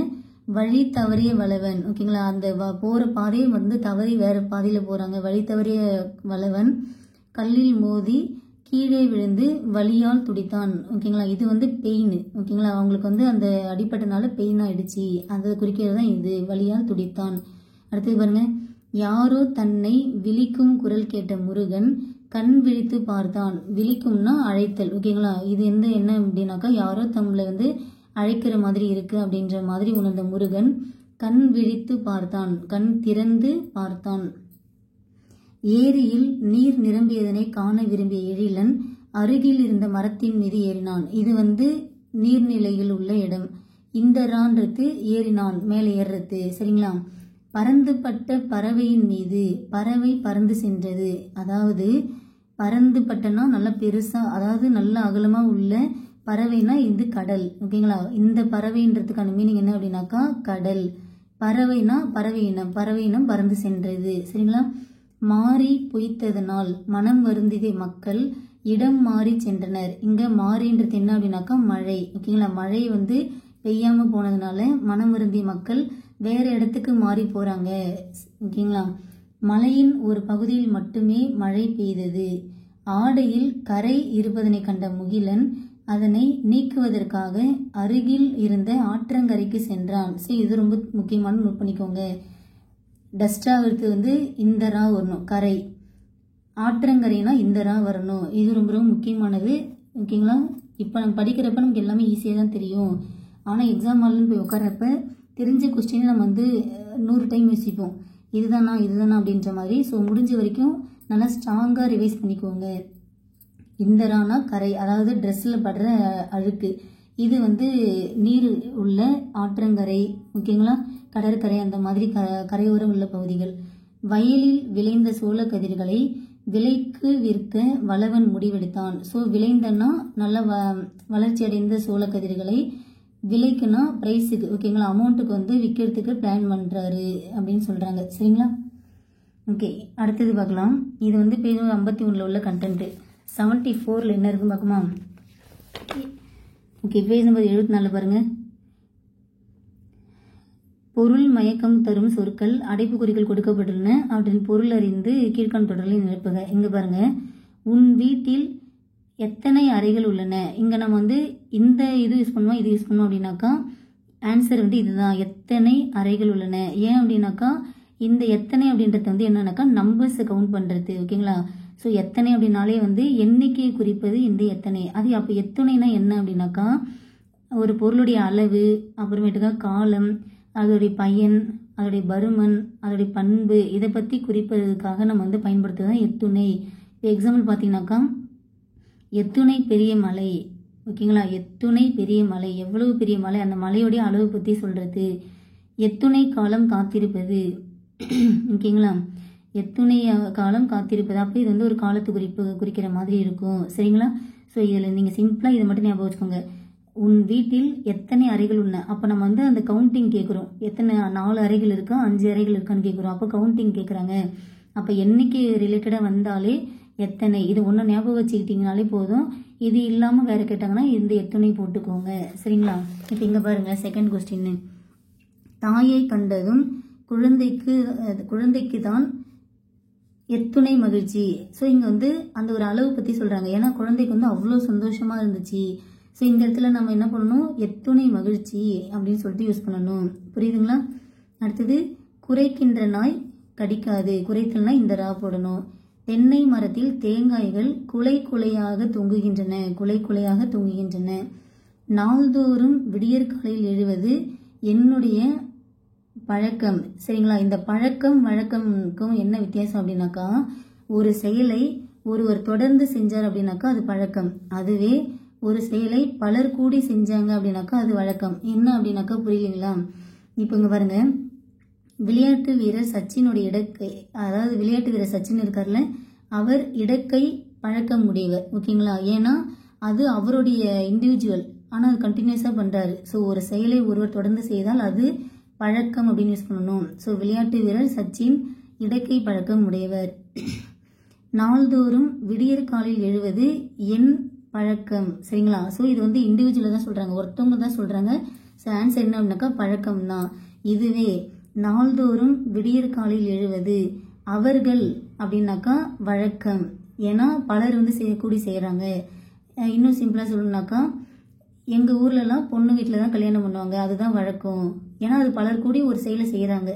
வழி தவறிய வல்லவன். ஓகேங்களா, அந்த போகிற பாதையை தவறி வேற பாதையில் போகிறாங்க. வழி தவறிய வல்லவன் கல்லில் மோதி கீழே விழுந்து வலியால் துடித்தான். ஓகேங்களா, இது பெயின். ஓகேங்களா, அவங்களுக்கு அந்த அடிப்பட்டனால பெயின் ஆயிடுச்சு, அதை குறிக்கிறது தான் இது வலியால் துடித்தான். அடுத்தது பாருங்க. யாரோ தன்னை விழிக்கும் குரல் கேட்ட முருகன் கண் விழித்து பார்த்தான். விழிக்கும்னா அழைத்தல். ஓகேங்களா, இது என்ன அப்படின்னாக்கா யாரோ தம்ளை அழைக்கிற மாதிரி இருக்கு அப்படின்ற மாதிரி உணர்ந்த முருகன் கண் விழித்து பார்த்தான், கண் திறந்து பார்த்தான். ஏரியில் நீர் நிரம்பியதனை காண விரும்பிய எழிலன் அருகில் இருந்த மரத்தின் மீது ஏறினான். இது நீர்நிலையில் உள்ள இடம். இந்த ரான்றது ஏறினான், மேலே ஏறுறது. சரிங்களா. பறந்து பட்ட பறவையின் மீது, பறவை பறந்து சென்றது. அதாவது பறந்து பட்டனா நல்லா பெருசா, அதாவது நல்ல அகலமா உள்ள பறவைனா இது கடல். ஓகேங்களா, இந்த பறவைன்றதுக்கான மீனிங் என்ன அப்படின்னாக்கா கடல். பறவைனா பறவை இனம், பறவை இனம் பறந்து சென்றது. சரிங்களா. மாறி பொய்த்ததனால் மனம் வருந்திய மக்கள் இடம் மாறி சென்றனர். இங்க மாறின்றது என்ன அப்படின்னாக்கா மழை. ஓகேங்களா, மழை பெய்யாம போனதுனால மனம் வருந்திய மக்கள் வேற இடத்துக்கு மாறி போறாங்க. ஓகேங்களா. மலையின் ஒரு பகுதியில் மட்டுமே மழை பெய்தது. ஆடையில் கரை இருப்பதனை கண்ட முகிலன் அதனை நீக்குவதற்காக அருகில் இருந்த ஆற்றங்கரைக்கு சென்றான். சரி, இது ரொம்ப முக்கியமான நோட் பண்ணிக்கோங்க. டஸ்டாகிறது இந்த ரா வரணும், கரை. ஆற்றங்கரைனா இந்த ரா வரணும். இது ரொம்ப ரொம்ப முக்கியமானது. ஓகேங்களா. இப்போ நம்ம படிக்கிறப்ப நமக்கு எல்லாமே ஈஸியாக தான் தெரியும். ஆனால் எக்ஸாம் ஹால்னு போய் உட்காரப்ப தெரிஞ்ச கொஸ்டினை நம்ம 100 டைம் யோசிப்போம், இதுதானா அப்படின்ற மாதிரி. ஸோ முடிஞ்ச வரைக்கும் நல்லா ஸ்ட்ராங்காக ரிவைஸ் பண்ணிக்கோங்க. இந்த ரானா கரை, அதாவது ட்ரெஸ்ஸில் படுற அழுக்கு. இது நீர் உள்ள ஆற்றங்கரை. ஓகேங்களா, கடற்கரை, அந்த மாதிரி கரையோரம் உள்ள பகுதிகள். வயலில் விளைந்த சோள கதிர்களை விலைக்கு விற்க வளவன் முடிவெடுத்தான். ஸோ விளைந்தன்னா நல்ல வளர்ச்சி அடைந்த சோள கதிர்களை, விலைக்குன்னா ப்ரைஸுக்கு, ஓகேங்களா, அமௌண்ட்டுக்கு விற்கிறதுக்கு பிளான் பண்ணுறாரு அப்படின்னு சொல்கிறாங்க. சரிங்களா. ஓகே, அடுத்தது பார்க்கலாம். இது பேஜ் 51 உள்ள கண்டென்ட்டு. 74 என்ன இருக்குன்னு பார்க்குமா. ஓகே, பேஜ் நம்பர் 74 பாருங்க. பொருள் மயக்கம் தரும் சொற்கள் அடைப்புக்குறிகள் கொடுக்கப்பட்டுள்ளன. அவற்றின் பொருள் அறிந்து கீழ்காணும் தொடர்களை நிரப்புக. இங்க பாருங்க. உன் வீட்டில் எத்தனை அறைகள் உள்ளன. இங்க நம்ம இந்த இது யூஸ் பண்ணுவோம், இது யூஸ் பண்ணுவோம் அப்படின்னாக்கா ஆன்சர் இதுதான், எத்தனை அறைகள் உள்ளன. ஏன் அப்படின்னாக்கா இந்த எத்தனை அப்படின்றது என்னன்னாக்கா நம்பர்ஸை கவுண்ட் பண்றது. ஓகேங்களா. ஸோ எத்தனை அப்படின்னாலே எண்ணிக்கையை குறிப்பது இந்த எத்தனை. அது அப்போ எத்தனைனா என்ன அப்படின்னாக்கா ஒரு பொருளுடைய அளவு, அப்புறமேட்டுக்கா காலம், அதோடைய பயன், அதோடைய பருமன், அதோடைய பண்பு, இதை பற்றி குறிப்பதற்காக நம்ம பயன்படுத்துறது தான் எத்துணை. இப்போ எக்ஸாம்பிள் பார்த்தீங்கன்னாக்கா எத்துணை பெரிய மலை. ஓகேங்களா. எத்துணை பெரிய மலை, எவ்வளவு பெரிய மலை, அந்த மலையோடைய அளவு பற்றி சொல்கிறது. எத்துணை காலம் காத்திருப்பது, ஓகேங்களா. எத்துணை காலம் காத்திருப்பது, அப்போ இது வந்து ஒரு காலத்து குறிக்கிற மாதிரி இருக்கும். சரிங்களா. ஸோ இதில் நீங்கள் சிம்பிளாக இதை மட்டும் ஞாபகம் வச்சுக்கோங்க. உன் வீட்டில் எத்தனை அறைகள் உண்ண, அப்போ நம்ம வந்து அந்த கவுண்டிங் கேட்குறோம். எத்தனை 4 அறைகள் இருக்கா 5 அறைகள் இருக்கான்னு கேட்குறோம். அப்போ கவுண்டிங் கேட்குறாங்க. அப்போ எண்ணிக்கை ரிலேட்டடாக வந்தாலே எத்தனை, இது ஒன்று ஞாபகம் வச்சுக்கிட்டிங்கனாலே போதும். இது இல்லாமல் வேறு கேட்டாங்கன்னா இந்த எத்தனை போட்டுக்கோங்க. சரிங்களா. இப்போ இங்கே பாருங்கள், செகண்ட் கொஸ்டின். தாயை கண்டதும் குழந்தைக்கு தான் எத்துணை மகிழ்ச்சி. ஸோ இங்கே வந்து அந்த ஒரு அளவு பற்றி சொல்கிறாங்க. ஏன்னா குழந்தைக்கு வந்து அவ்வளோ சந்தோஷமாக இருந்துச்சு. ஸோ இந்த இடத்துல நம்ம என்ன பண்ணணும், எத்துணை மகிழ்ச்சி அப்படின்னு சொல்லிட்டு யூஸ் பண்ணணும். புரியுதுங்களா. அடுத்தது, குறைக்கின்ற நாய் கடிக்காது, குறைத்தல்னா இந்த ரா போடணும். தென்னை மரத்தில் தேங்காய்கள் குலை குலையாக தொங்குகின்றன. நாள்தோறும் விடியற்காலையில் எழுவது என்னுடைய பழக்கம். சரிங்களா. இந்த பழக்கம் வழக்கம்க்கும் என்ன வித்தியாசம் அப்படின்னாக்கா, ஒரு செயலை ஒருவர் தொடர்ந்து செஞ்சார் அப்படின்னாக்கா அது பழக்கம். அதுவே ஒரு செயலை பலர் கூடி செஞ்சாங்க அப்படின்னாக்கா அது வழக்கம். என்ன அப்படின்னாக்கா புரியலீங்களா. இப்போ இங்கே பாருங்க, விளையாட்டு வீரர் சச்சினுடைய இடக்கை, அதாவது விளையாட்டு வீரர் சச்சின் இருக்கார்ல, அவர் இடக்கை பழக்கம் உடையவர். ஓகேங்களா. ஏன்னா அது அவருடைய இண்டிவிஜுவல், ஆனால் அது கண்டினியூஸாக பண்ணுறாரு. ஸோ ஒரு செயலை ஒருவர் தொடர்ந்து செய்தால் அது பழக்கம் அப்படின்னு யூஸ் பண்ணணும். ஸோ விளையாட்டு வீரர் சச்சின் இடக்கை பழக்கம் உடையவர். நாள்தோறும் விடியற்காலையில் எழுவது என் பழக்கம். சரிங்களா. ஸோ இது வந்து இண்டிவிஜுவலாக தான் சொல்கிறாங்க, ஒருத்தவங்க தான் சொல்கிறாங்க. ஸோ ஆன்சர் என்ன அப்படின்னாக்கா பழக்கம் தான். இதுவே நாள்தோறும் விடியற்காலையில் எழுவது அவர்கள் அப்படின்னாக்கா வழக்கம். ஏன்னா பலர் வந்து கூடி செய்கிறாங்க. இன்னும் சிம்பிளாக சொல்லணும்னாக்கா, எங்கள் ஊர்லலாம் பொண்ணு வீட்டில் தான் கல்யாணம் பண்ணுவாங்க, அதுதான் வழக்கம். ஏன்னா அது பலர் கூடி ஒரு செயலை செய்கிறாங்க,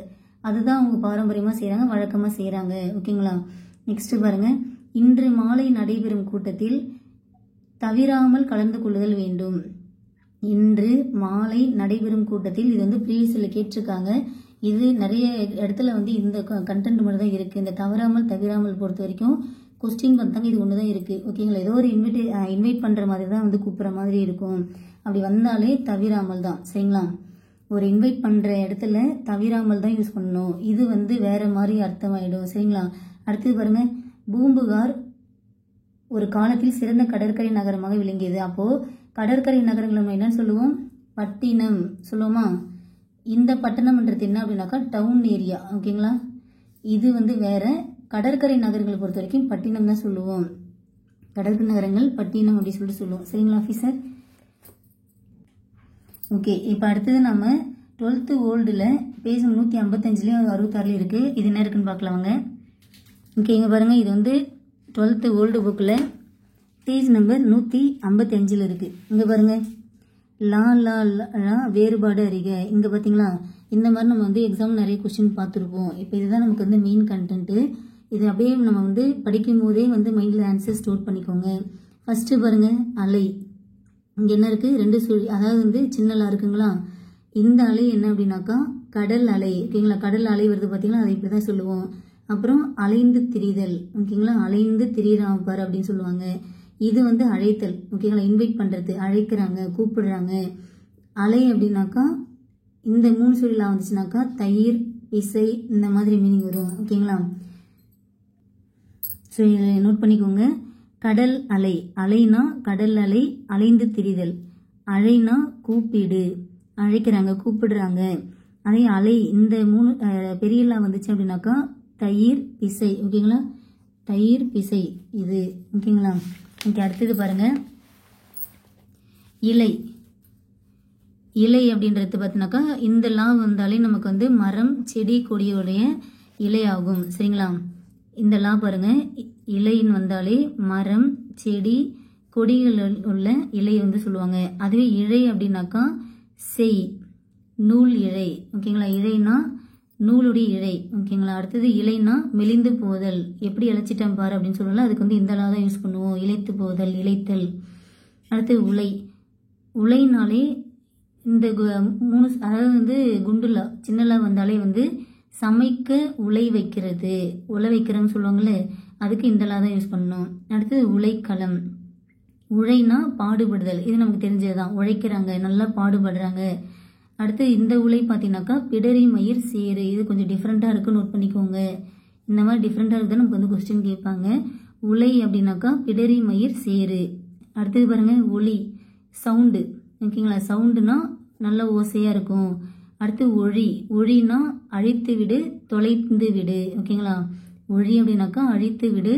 அதுதான் அவங்க பாரம்பரியமாக செய்கிறாங்க, வழக்கமாக செய்கிறாங்க. ஓகேங்களா. நெக்ஸ்ட் பாருங்க, இன்று மாலை நடைபெறும் கூட்டத்தில் தவிராமல் கலந்து கொள்ளுதல் வேண்டும். இன்று மாலை நடைபெறும் கூட்டத்தில், இது வந்து ப்ரீவியஸில் கேட்டிருக்காங்க. இது நிறைய இடத்துல வந்து இந்த கண்டென்ட் மட்டும் தான் இருக்குது. இந்த தவிராமல் பொறுத்த வரைக்கும் கொஸ்டின் பார்த்தாங்க இது ஒன்று தான் இருக்குது. ஓகேங்களா. ஏதோ ஒரு இன்வைட் பண்ணுற மாதிரி தான் வந்து கூப்பிட்ற மாதிரி இருக்கும். அப்படி வந்தாலே தவிராமல் தான். சரிங்களா. ஒரு இன்வைட் பண்ணுற இடத்துல தவிராமல் தான் யூஸ் பண்ணணும். இது வந்து வேற மாதிரி அர்த்தமாயிடும். சரிங்களா. அடுத்தது பாருங்க, பூம்புகார் ஒரு காலத்தில் சிறந்த கடற்கரை நகரமாக விளங்கியது. அப்போது கடற்கரை நகரங்கள் நம்ம என்னன்னு சொல்லுவோம், பட்டினம் சொல்லுவோமா. இந்த பட்டணம்ன்றது என்ன அப்படின்னாக்கா டவுன் ஏரியா. ஓகேங்களா. இது வந்து வேற. கடற்கரை நகரங்களை பொறுத்த வரைக்கும் பட்டினம் தான் சொல்லுவோம். கடற்கரை நகரங்கள் பட்டினம் அப்படி சொல்லிட்டு சொல்லுவோம். சரிங்களா ஆஃபீஸர். ஓகே, இப்போ அடுத்தது நம்ம 12th ஓல்டில் பேஜ் 155 66 இருக்குது. இது என்ன இருக்குன்னு பார்க்கலாம் வாங்க. ஓகே, இங்கே பாருங்கள், இது வந்து 12th ஓல்டு புக்கில் பேஜ் நம்பர் 155 இருக்குது. இங்கே பாருங்கள், லா லா லா வேறுபாடு அறிக. இங்கே பார்த்தீங்களா, இந்த மாதிரி நம்ம வந்து எக்ஸாம் நிறைய கொஸ்டின் பார்த்துருப்போம். இப்போ இதுதான் நமக்கு வந்து மெயின் கண்டென்ட்டு. இது அப்படியே நம்ம வந்து படிக்கும் போதே வந்து மைண்டில் ஆன்சர் ஸ்டோர் பண்ணிக்கோங்க. ஃபஸ்ட்டு பாருங்கள், அலை. இங்கே என்ன இருக்குது, 2 சுழி, அதாவது வந்து சின்னலா இருக்குங்களா. இந்த அலை என்ன அப்படின்னாக்கா கடல் அலை. ஓகேங்களா. கடல் அலை வருது பார்த்தீங்களா, அதை இப்படி தான் சொல்லுவோம். அப்புறம் அலைந்து திரிதல். ஓகேங்களா. அலைந்து திரியிறான் பாரு அப்படின்னு சொல்லுவாங்க. இது வந்து அழைத்தல். ஓகேங்களா. இன்வைட் பண்ணுறது, அழைக்கிறாங்க, கூப்பிடுறாங்க. அலை அப்படின்னாக்கா இந்த 3 சுழிலாம் வந்துச்சுனாக்கா தயிர், இசை, இந்த மாதிரி மீனிங் வரும். ஓகேங்களா. ஸோ இதில் நோட் பண்ணிக்கோங்க. கடல் அலை, அலைனா கடல் அலை, அலைந்து திரிதல். அழைனா கூப்பிடு, அழைக்கிறாங்க, கூப்பிடுறாங்க. அதே அலை இந்த 3 பெரியலாம் வந்துச்சு அப்படின்னாக்கா தயிர், பிசை. ஓகேங்களா. தயிர், பிசை இது. ஓகேங்களா. ஓகே, அடுத்தது பாருங்க, இலை. இலை அப்படின்றது பார்த்தீங்கன்னாக்கா இந்த லா வந்தாலே நமக்கு வந்து மரம், செடி, கொடியோடைய இலை ஆகும். சரிங்களா. இந்த லா பாருங்க, இலைன்னு வந்தாலே மரம், செடி, கொடிகள் உள்ள இலை வந்து சொல்லுவாங்க. அதுவே இழை அப்படின்னாக்கா செய், நூல் இழை. ஓகேங்களா. இழைனா நூலுடைய இழை. ஓகேங்களா. அடுத்தது இலைனா மெலிந்து போதல், எப்படி இழைச்சிட்டேன் பாரு அப்படின்னு சொல்லலாம். அதுக்கு வந்து இந்த லா தான் யூஸ் பண்ணுவோம், இழைத்து போதல், இழைத்தல். அடுத்தது உலை. உலைனாலே இந்த 3, அதாவது வந்து குண்டுலா, சின்னலா வந்தாலே வந்து சமைக்க உலை வைக்கிறது, உலை வைக்கிறோன்னு சொல்லுவாங்கள்ல, அதுக்கு இந்த லா தான் யூஸ் பண்ணணும். அடுத்தது உலைக்களம். உழைனா பாடுபடுதல், இது நமக்கு தெரிஞ்சதுதான். உழைக்கிறாங்க, நல்லா பாடுபடுறாங்க. அடுத்து இந்த உலை பார்த்தீங்கன்னாக்கா பிடரி மயிர் சேரு, இது கொஞ்சம் டிஃப்ரெண்ட்டாக இருக்குது, நோட் பண்ணிக்கோங்க. இந்த மாதிரி டிஃப்ரெண்ட்டாக இருக்குது நமக்கு வந்து கொஸ்டின் கேட்பாங்க. உலை அப்படின்னாக்கா பிடரி மயிர் சேரு. அடுத்தது பாருங்க ஒளி, சவுண்டு, ஓகேங்களா? சவுண்டுனா நல்ல ஓசையாக இருக்கும். அடுத்து ஒழி, ஒழினா அழித்து விடு, தொலைந்து விடு, ஓகேங்களா? ஒழி அப்படின்னாக்கா அழித்து விடு,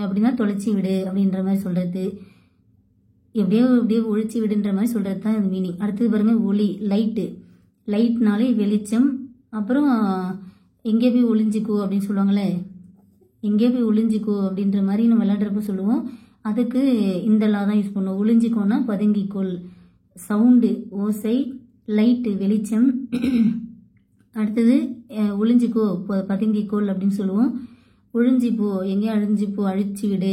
அப்படின்னா தொலைச்சி விடு அப்படின்ற மாதிரி சொல்கிறது. எப்படியே ஒழிச்சு விடுன்ற மாதிரி சொல்கிறது தான் இது மீனிங். அடுத்தது பாருங்க ஒளி, லைட்டு, லைட்னாலே வெளிச்சம். அப்புறம் எங்கே போய் ஒளிஞ்சிக்கோ அப்படின்னு சொல்லுவாங்களே, எங்கே போய் ஒளிஞ்சிக்கோ அப்படின்ற மாதிரி நம்ம விளையாடுறப்ப சொல்லுவோம். அதுக்கு இந்த லா தான் யூஸ் பண்ணுவோம். ஒளிஞ்சிக்கோன்னா பதுங்கிக்கோள். சவுண்டு ஓசை, லைட்டு வெளிச்சம். அடுத்தது ஒளிஞ்சிக்கோ பதுங்கிக்கோள் அப்படின்னு சொல்லுவோம். ஒழிஞ்சிப்போ எங்கேயும் அழிஞ்சிப்போ, அழிச்சு விடு,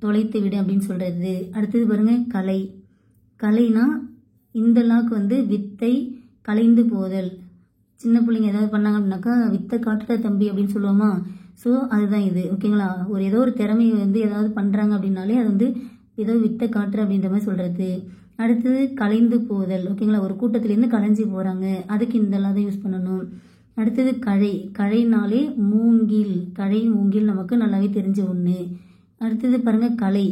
தொலைத்து விடு அப்படின்னு சொல்கிறது. அடுத்தது பாருங்க கலை, கலைனா இந்த லாக்கு வந்து வித்தை கலைந்து போதல். சின்ன பிள்ளைங்க ஏதாவது பண்ணாங்க அப்படின்னாக்கா வித்தை காட்டுற தம்பி அப்படின்னு சொல்லுவோமா, ஸோ அதுதான் இது, ஓகேங்களா? ஏதோ ஒரு திறமையை வந்து ஏதாவது பண்ணுறாங்க அப்படின்னாலே அது வந்து ஏதோ வித்தை காட்டுற அப்படின்ற மாதிரி சொல்கிறது. அடுத்தது கலைந்து போதல், ஓகேங்களா? ஒரு கூட்டத்திலேருந்து கலைஞ்சி போகிறாங்க, அதுக்கு இந்த லா தான் யூஸ் பண்ணணும். அடுத்தது கழை, கழைனாலே மூங்கில், கழை மூங்கில் நமக்கு நல்லாவே தெரிஞ்ச ஒன்று. அடுத்தது பாருங்க களை,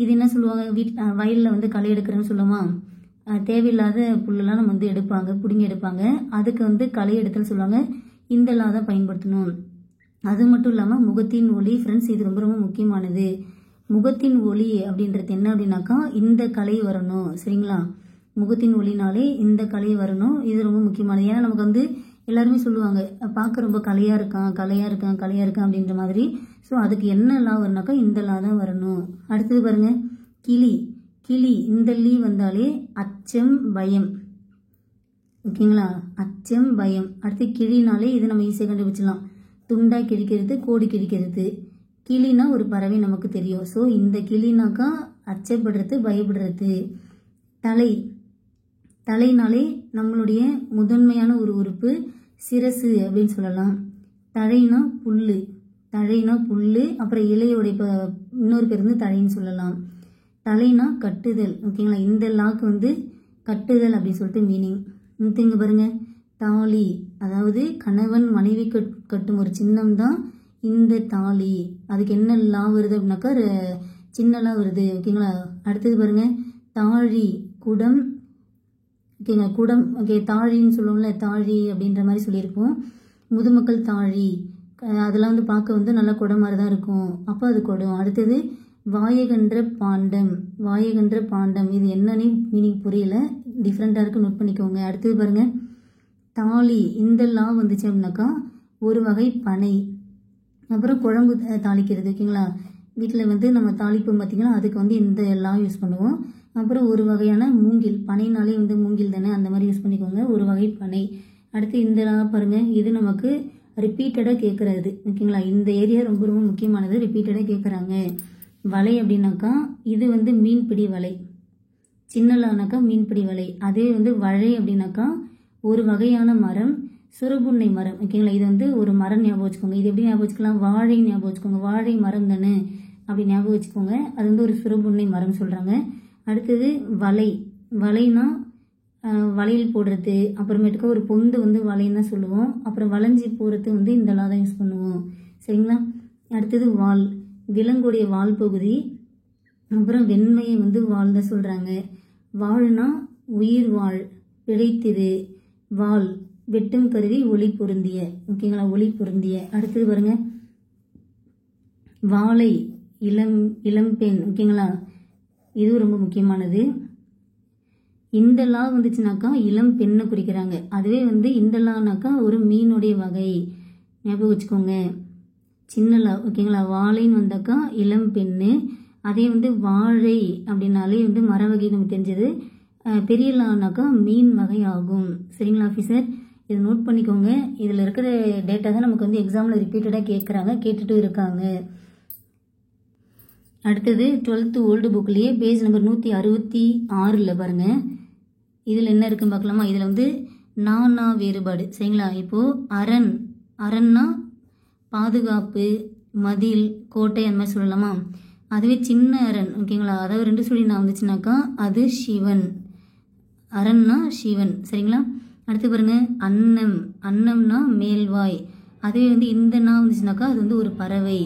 இது என்ன சொல்லுவாங்க, வயலில் வந்து களை எடுக்கிறேன்னு சொல்லுவோமா, தேவையில்லாத புல்லெல்லாம் நம்ம வந்து எடுப்பாங்க, பிடுங்கி எடுப்பாங்க, அதுக்கு வந்து களை எடுத்தல் சொல்லுவாங்க. இந்த லா தான் பயன்படுத்தணும். அது மட்டும் இல்லாமல் முகத்தின் ஒளி, ஃப்ரெண்ட்ஸ் இது ரொம்ப ரொம்ப முக்கியமானது. முகத்தின் ஒளி அப்படின்றது என்ன அப்படின்னாக்கா இந்த கலை வரணும், சரிங்களா? முகத்தின் ஒளினாலே இந்த கலை வரணும், இது ரொம்ப முக்கியமானது. ஏன்னா நமக்கு வந்து எல்லாருமே சொல்லுவாங்க பார்க்க ரொம்ப கலையாக இருக்கான், கலையாக இருக்கான், கலையாக இருக்கான் அப்படின்ற மாதிரி. ஸோ அதுக்கு என்ன லா வரும்னாக்கா இந்த லா தான் வரணும். அடுத்தது பாருங்க கிளி, கிளி இந்த லீ வந்தாலே அச்சம் பயம், ஓகேங்களா? அச்சம் பயம். அடுத்து கிளினாலே இது நம்ம ஈஸியாக கண்டுபிடிச்சலாம், துண்டா கிழிக்கிறது, கோடி கிழிக்கிறது. கிளினா ஒரு பறவை நமக்கு தெரியும். ஸோ இந்த கிளினாக்கா அச்சப்படுறது, பயப்படுறது. தலை, தலைனாலே நம்மளுடைய முதன்மையான ஒரு உறுப்பு சிரசு அப்படின்னு சொல்லலாம். தழைனா புல்லு, தழைனா புல்லு. அப்புறம் இலையோடைய இன்னொரு பேர் வந்து தழைன்னு சொல்லலாம். தலைனா கட்டுதல், ஓகேங்களா? இந்த லாக்கு வந்து கட்டுதல் அப்படின்னு சொல்லிட்டு மீனிங். இங்க பாருங்க தாலி, அதாவது கணவன் மனைவி கட்டும் ஒரு சின்னம் தான் இந்த தாலி. அதுக்கு என்ன லா வருது அப்படின்னாக்கா சின்ன லா வருது, ஓகேங்களா? அடுத்தது பாருங்க தாழி, குடம், ஓகேங்க குடம், ஓகே தாழின்னு சொல்லுவோம்ல, தாழி அப்படின்ற மாதிரி சொல்லியிருப்போம். முதுமக்கள் தாழி, அதெல்லாம் வந்து பார்க்க வந்து நல்லா குடம் மாதிரி தான் இருக்கும், அப்போ அது குடம். அடுத்தது வாயகன்ற பாண்டம், வாயகன்ற பாண்டம், இது என்னன்னு மீனிங் புரியல, டிஃப்ரெண்ட்டாக இருக்கு, நோட் பண்ணிக்கோங்க. அடுத்தது பாருங்க தாலி, இந்த லா வந்துச்சு அப்படின்னாக்கா ஒரு வகை பனை. அப்புறம் குழம்பு தாளிக்கிறது, ஓகேங்களா? வீட்டில் வந்து நம்ம தாளிப்போம் பார்த்தீங்கன்னா அதுக்கு வந்து இந்த லா யூஸ் பண்ணுவோம். அப்புறம் ஒரு வகையான மூங்கில், பனைனாலே வந்து மூங்கில் தானே, அந்த மாதிரி யூஸ் பண்ணிக்கோங்க, ஒரு வகை பனை. அடுத்து இந்த லா பாருங்க, இது நமக்கு ரிப்பீட்டடாக கேட்குறது, ஓகேங்களா? இந்த ஏரியா ரொம்ப ரொம்ப முக்கியமானது, ரிப்பீட்டடாக கேட்குறாங்க. வலை அப்படின்னாக்கா இது வந்து மீன்பிடி வலை, சின்ன லானாக்கா மீன்பிடி வலை. அதே வந்து வழை அப்படின்னாக்கா ஒரு வகையான மரம், சுரபுன்னை மரம், ஓகேங்களா? இது வந்து ஒரு மரம் ஞாபகம் வச்சுக்கோங்க. இது எப்படி ஞாபகம் வச்சுக்கலாம், வாழை ஞாபகம் வச்சுக்கோங்க, வாழை மரம் தானே அப்படி ஞாபகம் வச்சுக்கோங்க. அது வந்து ஒரு சுரபுன்னை மரம் சொல்கிறாங்க. அடுத்தது வலை, வலைனா வளையல் போடுறது, அப்புறமேட்டுக்கு ஒரு பொந்து வந்து வலைன்னு தான் சொல்லுவோம். அப்புறம் வளைஞ்சி போகிறது வந்து இந்த லா தான் யூஸ் பண்ணுவோம், சரிங்களா? அடுத்தது வால், விலங்குடைய வால் பகுதி. அப்புறம் வெண்மையை வந்து வால் தான் சொல்கிறாங்க. வாழ்னா உயிர் வாழ், பிழைத்திரு. வால் வெட்டும் கருவி, ஒளி பொருந்திய, ஓகேங்களா? ஒளி பொருந்திய. அடுத்தது பாருங்க வாழை, இளம்பெண், ஓகேங்களா? இது ரொம்ப முக்கியமானது. இந்த லா வந்துச்சுனாக்கா இளம் பெண்ணை குறிக்கிறாங்க. அதுவே வந்து இந்த லானாக்கா ஒரு மீனுடைய வகை, ஞாபகம் வச்சுக்கோங்க. சின்ன லா, ஓகேங்களா? வாழைன்னு வந்தாக்கா இளம் பெண்ணு. அதே வந்து வாழை அப்படின்னாலே வந்து மர வகை நமக்கு தெரிஞ்சது. பெரிய லானாக்கா மீன் வகை ஆகும், சரிங்களா ஆஃபீஸர்? இதை நோட் பண்ணிக்கோங்க. இதில் இருக்கிற டேட்டா தான் நமக்கு வந்து எக்ஸாமில் ரிப்பீட்டடாக கேட்குறாங்க, கேட்டுட்டு இருக்காங்க. அடுத்தது 12th ஓல்டு புக்லேயே பேஜ் நம்பர் 166 பாருங்கள். இதில் என்ன இருக்குன்னு பார்க்கலாமா? இதில் வந்து நானா வேறுபாடு, சரிங்களா? இப்போது அரண், அரண்னா பாதுகாப்பு, மதில், கோட்டை அந்த மாதிரி சொல்லலாமா? அதுவே சின்ன அரண் ஓகேங்களா, அதாவது 2 சுழி நான் வந்துச்சுனாக்கா அது சிவன். அரண்னா சிவன். சரிங்களா. அடுத்து பாருங்க அன்னம். அன்னம்னா மேல்வாய். அதுவே வந்து இந்த நா வந்துச்சுனாக்கா அது வந்து ஒரு பறவை.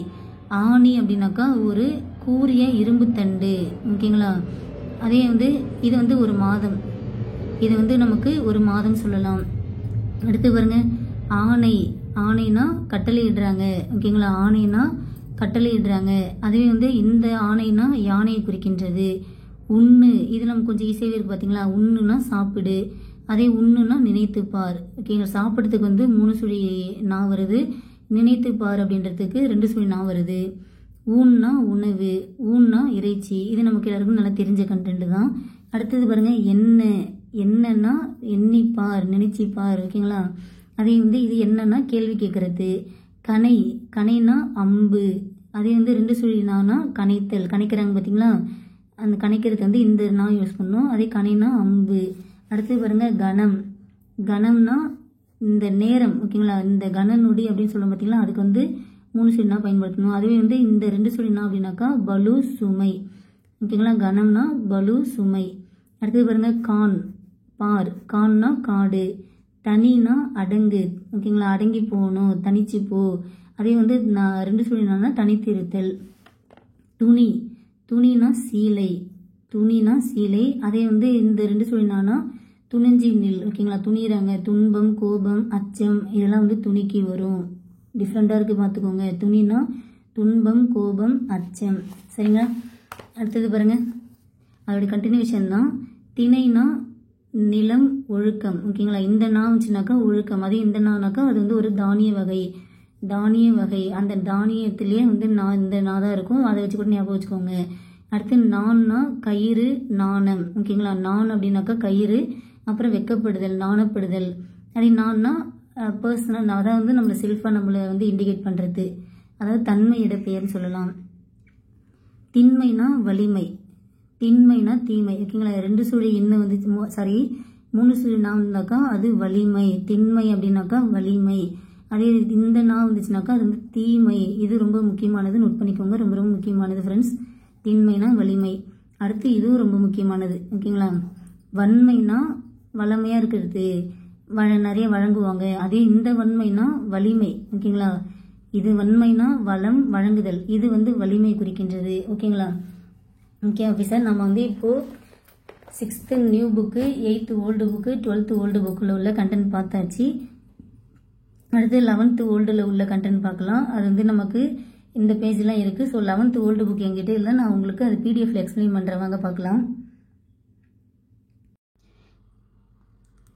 ஆணி அப்படின்னாக்கா ஒரு கூரிய இரும்பு தண்டு. ஓகேங்களா. அதே வந்து இது வந்து ஒரு மாதம். இது வந்து நமக்கு ஒரு மாதம் சொல்லலாம். அடுத்து பாருங்க ஆணை. ஆணைனா கட்டளை இடுறாங்க. ஓகேங்களா. ஆணைனா கட்டளை இடுறாங்க. அதுவே வந்து இந்த ஆணைனா யானையை குறிக்கின்றது. உண்ணு. இது நமக்கு கொஞ்சம் ஈஸியாகவே இருக்குது பார்த்தீங்களா. உண்ணுனா சாப்பிடு. அதே உண்ணுனா நினைத்துப்பார். ஓகேங்களா. சாப்பிட்றதுக்கு வந்து 3 சுழி நான் வருது. நினைத்துப்பார் அப்படின்றதுக்கு 2 சுழி நான் வருது. ஊன்னா உணவு. ஊன்னா இறைச்சி. இது நமக்கு எல்லாருக்கும் நல்லா தெரிஞ்ச கண்டென்ட் தான். அடுத்தது பாருங்க என்ன. என்னன்னா எண்ணிப்பார், நினைச்சிப்பார். ஓகேங்களா. அதே வந்து இது என்னன்னா கேள்வி கேட்கறது. கணை. கணைனா அம்பு. அதே வந்து 2 சுழி நானா கணைத்தல். கணைக்கிறாங்க பார்த்தீங்களா, அந்த கணைக்கிறதுக்கு வந்து இந்த நான் யூஸ் பண்ணோம். அதே கணைனா அம்பு. அடுத்து பாருங்க கணம். கணம்னா இந்த நேரம். ஓகேங்களா. இந்த கணநொடி அப்படின்னு சொல்லுவோம் பார்த்தீங்களா, அதுக்கு வந்து 3 சுழி நான் பயன்படுத்தணும். அதுவே வந்து இந்த 2 சுழி நான் அப்படின்னாக்கா பலு சுமை. ஓகேங்களா. கணம்னா பலு சுமை. அடுத்தது பாருங்க கான். பார். கான்னா காடு. தனினா அடங்கு. ஓகேங்களா. அடங்கி போகணும், தனிச்சு போ. அதே வந்து நான் 2 சுழி நானா தனித்திருத்தல். துணி. துணினா சீலை. துணினா சீலை. அதே வந்து இந்த 2 சுழி நானா துணிஞ்சி நில். ஓகேங்களா. துணிறாங்க. துன்பம், கோபம், அச்சம் இதெல்லாம் வந்து துணிக்கு வரும். டிஃப்ரெண்டாக இருக்குது பார்த்துக்கோங்க. துணினா துன்பம், கோபம், அச்சம். சரிங்களா. அடுத்தது பாருங்க அதோடைய கண்டினியூஷன் தான். திணைனா நிலம், ஒழுக்கம். ஓகேங்களா. இந்த நா வந்துச்சுனாக்கா ஒழுக்கம். அதே இந்த நானாக்கா அது வந்து ஒரு தானிய வகை. தானிய வகை. அந்த தானியத்திலேயே வந்து நான் இந்த நான் தான் இருக்கும். அதை வச்சு கூட ஞாபகம் வச்சுக்கோங்க. அடுத்து நான்னா கயிறு, நாணம். ஓகேங்களா. நான் அப்படின்னாக்கா கயிறு. அப்புறம் வெக்கப்படுதல், நாணப்படுதல். அதே நான்னா பர்சனல். அதான் வந்து நம்மளை செல்ஃபாக நம்மளை வந்து இண்டிகேட் பண்ணுறது. அதாவது தன்மை இடப்பெயர்னு சொல்லலாம். திண்மைனா வலிமை. திண்மைனா தீமை. ஓகேங்களா. 2 சுழி இன்னும் வந்து 3 சுழி நான் இருந்தாக்கா அது வலிமை. திண்மை அப்படின்னாக்கா வலிமை. அதே இந்த நான் வந்துச்சுனாக்கா அது வந்து தீமை. இது ரொம்ப முக்கியமானது, நோட் பண்ணிக்கோங்க. ரொம்ப ரொம்ப முக்கியமானது ஃப்ரெண்ட்ஸ். திண்மைனா வலிமை. அடுத்து இதுவும் ரொம்ப முக்கியமானது. ஓகேங்களா. வன்மைனா வளமையாக இருக்கிறது, நிறைய வழங்குவாங்க. அதே இந்த வன்மைனா வலிமை. ஓகேங்களா. இது வன்மைனா வளம், வழங்குதல். இது வந்து வலிமை குறிக்கின்றது. ஓகேங்களா. ஓகே ஆஃபீஸர், நம்ம வந்து இப்போது 6th new book, 8th old book, 12th old புக்கில் உள்ள கண்டென்ட் பார்த்தாச்சு. அடுத்து 11th ஓல்டில் உள்ள கண்டென்ட் பார்க்கலாம். அது வந்து நமக்கு இந்த பேஜ்லாம் இருக்குது. ஸோ 11th ஓல்டு புக் என்கிட்ட இல்லை, நான் உங்களுக்கு அது பிடிஎஃப்ல எக்ஸ்பிளைன் பண்ணுறவாங்க பார்க்கலாம்.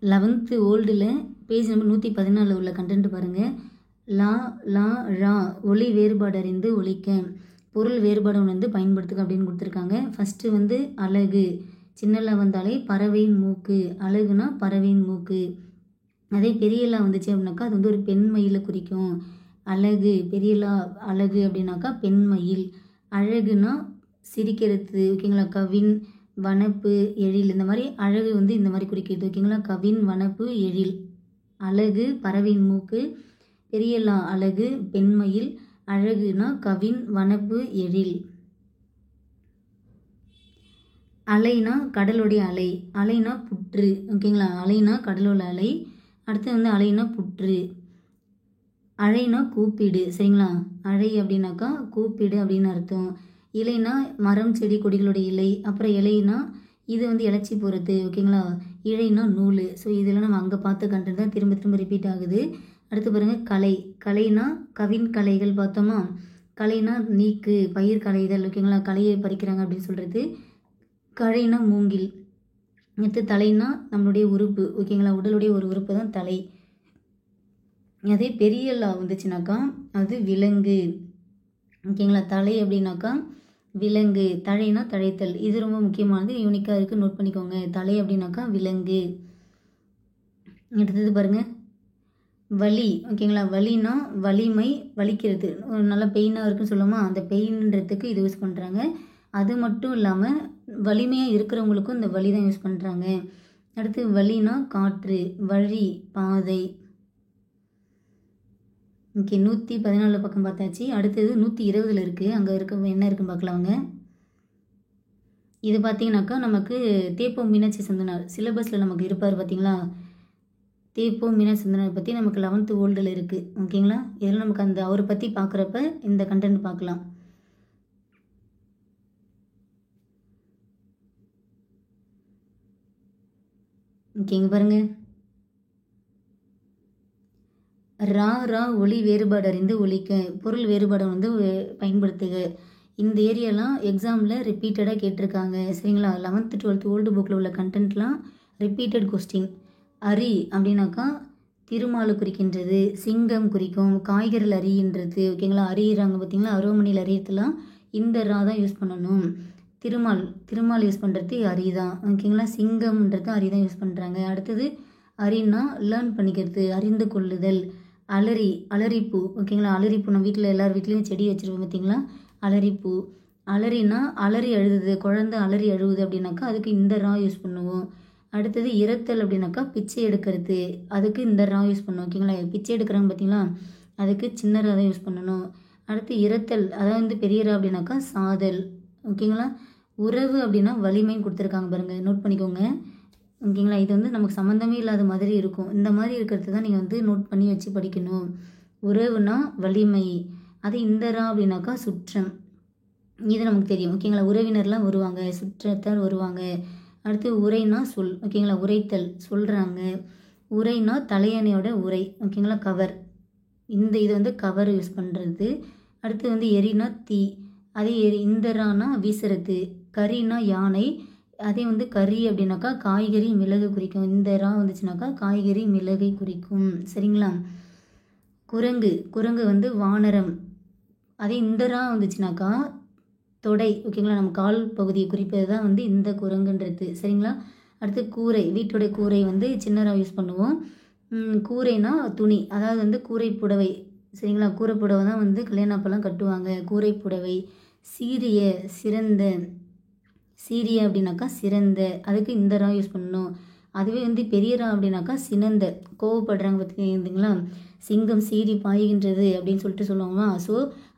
11th ஓல்டில் பேஜ் நம்பர் 114 உள்ள கண்டென்ட் பாருங்கள். லா லா ரா ஒலி வேறுபாடு அறிந்து ஒலிக்க, பொருள் வேறுபாடு உணர்ந்து பயன்படுத்துக அப்படின்னு கொடுத்துருக்காங்க. ஃபஸ்ட்டு வந்து அழகு. சின்னலா வந்தாலே பறவையின் மூக்கு. அழகுனா பறவையின் மூக்கு. அதே பெரியலா வந்துச்சு அப்படின்னாக்கா அது வந்து ஒரு பெண்மயிலை குறிக்கும். அழகு. பெரியலா அழகு அப்படின்னாக்கா பெண்மயில். அழகுனா சிரிக்கிறது. ஓகேங்களா. கவின், வனப்பு, எழில். இந்த மாதிரி அழகு வந்து இந்த மாதிரி குறிக்கிறது. ஓகேங்களா. கவின், வனப்பு, எழில். அழகு பறவையின் மூக்கு. பெரியலா அழகு பெண்மயில். அழகுனா கவின், வனப்பு, எழில். அலைனா கடலுடைய அலை. அலைனா புற்று. ஓகேங்களா. அலைனா கடலோட அலை. அடுத்து வந்து அலைனா புற்று. அழைனா கூப்பிடு. சரிங்களா. அழை அப்படின்னாக்கா கூப்பிடு அப்படின்னு அர்த்தம். இலைனா மரம், செடி, கொடிகளுடைய இலை. அப்புறம் இலைனா இது வந்து இலைச்சி போகிறது. ஓகேங்களா. இழைனா நூல். ஸோ இதெல்லாம் நம்ம அங்கே பார்த்த கண்டென்ட் தான் திரும்ப திரும்ப ரிப்பீட் ஆகுது. அடுத்து பாருங்கள் கலை. கலைனா கவின் கலைகள் பார்த்தோமா. கலைனா நீக்கு, பயிர் களைதல். ஓகேங்களா. கலையை பறிக்கிறாங்க அப்படின்னு சொல்கிறது. கழைனா மூங்கில். அடுத்து தலைனா நம்மளுடைய உறுப்பு. ஓகேங்களா. உடலுடைய ஒரு உறுப்பு தான் தலை. அதே பெரிய லா வந்துச்சுனாக்கா அது விலங்கு. ஓகேங்களா. தலை அப்படின்னாக்கா விலங்கு. தழைனா தழைத்தல். இது ரொம்ப முக்கியமானது, யூனிக்காக இருக்குது, நோட் பண்ணிக்கோங்க. தலை அப்படின்னாக்கா விலங்கு. அடுத்தது பாருங்கள் வலி. ஓகேங்களா. வலினா வலிமை, வலிக்கிறது, நல்லா பெயினாக இருக்குன்னு சொல்லுவோமா, அந்த பெயின்ன்றதுக்கு இது யூஸ் பண்ணுறாங்க. அது மட்டும் இல்லாமல் வலிமையாக இருக்கிறவங்களுக்கும் இந்த வலி தான் யூஸ் பண்ணுறாங்க. அடுத்து வலினா காற்று, வழி, பாதை. ஓகே, 114 பக்கம் பார்த்தாச்சு. அடுத்தது 120 இருக்குது. அங்கே இருக்க என்ன இருக்குன்னு பார்க்கலாம் வாங்க. இது பார்த்தீங்கன்னாக்கா நமக்கு தேப்போ மீனாட்சி சுந்தரனார் சிலபஸில் நமக்கு இருப்பார் பார்த்தீங்களா. தேப்போ மீனாட்சி சுந்தரனார் பற்றி நமக்கு 11th ஓல்டில் இருக்குது. ஓகேங்களா. இதில் நமக்கு அந்த அவரை பற்றி பார்க்குறப்ப இந்த கண்டென்ட் பார்க்கலாம். ஓகேங்க பாருங்க. ரா ரா ஒளி வேறுபாடு அறிந்து ஒழிக்க, பொருள் வேறுபாடை வந்து பயன்படுத்துக. இந்த ஏரியாலாம் எக்ஸாமில் ரிப்பீட்டடாக கேட்டிருக்காங்க. சரிங்களா. 11th 12th ஓல்டு புக்கில் உள்ள கண்டென்ட்லாம் ரிப்பீட்டட் கொஸ்டின். அரி அப்படின்னாக்கா திருமாலை குறிக்கின்றது, சிங்கம் குறிக்கும், காய்கறிகள் அறிகின்றது. ஓகேங்களா. அறியிறாங்க பார்த்தீங்களா. அருவமனையில் அறியறதுலாம் இந்த ரா தான் யூஸ் பண்ணணும். திருமால் யூஸ் பண்ணுறது அரி தான். ஓகேங்களா. சிங்கம்ன்றது அரி தான் யூஸ் பண்ணுறாங்க. அடுத்தது அரின்னா லேர்ன் பண்ணிக்கிறது, அறிந்து கொள்ளுதல். அலரிப்பூ. ஓகேங்களா. அலரிப்பூ நம்ம வீட்டில் எல்லார் வீட்லேயும் செடி வச்சுருவோம் பார்த்தீங்களா. அலரிப்பூ. அலரினா அலறி அழுகுது, குழந்தை அலறி அழுகுது அப்படின்னாக்கா அதுக்கு இந்த ரா யூஸ் பண்ணுவோம். அடுத்தது இரத்தல் அப்படின்னாக்கா பிச்சை எடுக்கிறது, அதுக்கு இந்த ரா யூஸ் பண்ணுவோம். ஓகேங்களா. பிச்சை எடுக்கிறாங்க பார்த்தீங்களா, அதுக்கு சின்ன ரா தான் யூஸ் பண்ணணும். அடுத்து இரத்தல், அதாவது வந்து பெரிய ரா அப்படின்னாக்கா சாதல். ஓகேங்களா. உறவு அப்படின்னா வலிமைன்னு கொடுத்துருக்காங்க பாருங்கள், நோட் பண்ணிக்கோங்க. ஓகேங்களா. இது வந்து நமக்கு சம்மந்தமே இல்லாத மாதிரி இருக்கும். இந்த மாதிரி இருக்கிறது தான் நீங்கள் வந்து நோட் பண்ணி வச்சு படிக்கணும். உறவுனா வலிமை, அது இந்த ரா அப்படின்னாக்கா சுற்றம். இது நமக்கு தெரியும். ஓகேங்களா. உறவினர்லாம் வருவாங்க, சுற்றத்தார் வருவாங்க. அடுத்து உரைனா சொல். ஓகேங்களா. உரைத்தல், சொல்கிறாங்க. உரைனா தலையணையோட உரை. ஓகேங்களா. கவர், இது வந்து கவர் யூஸ் பண்ணுறது. அடுத்து வந்து எரினா தீ, அதே இந்த ரானா வீசுறது. கறினா யானை, அதே வந்து கறி அப்படின்னாக்கா காய்கறி மிளகு குறிக்கும். இந்த ரா வந்துச்சுனாக்கா காய்கறி மிளகை குறிக்கும். சரிங்களா. குரங்கு வந்து வானரம், அதே இந்த ரா வந்துச்சுனாக்கா தொடை. ஓகேங்களா. நம்ம கால் பகுதியை குறிப்பது தான் வந்து இந்த குரங்குன்றது. சரிங்களா. அடுத்து கூரை, வீட்டுடைய கூரை வந்து சின்ன ரா யூஸ் பண்ணுவோம். கூரைனா துணி, அதாவது வந்து கூரை புடவை. சரிங்களா. கூரை புடவை தான் வந்து கல்யாண அப்பெல்லாம் கட்டுவாங்க, கூரை புடவை. சீரிய அப்படின்னாக்கா சிறந்த, அதுக்கு இந்த ரா யூஸ் பண்ணணும். அதுவே வந்து பெரிய ரா அப்படின்னாக்கா சினந்த, கோவப்படுறாங்க பார்த்துக்கிங்களா. சிங்கம் சீறி பாய்கின்றது அப்படின்னு சொல்லிட்டு சொல்லுவாங்களா. ஸோ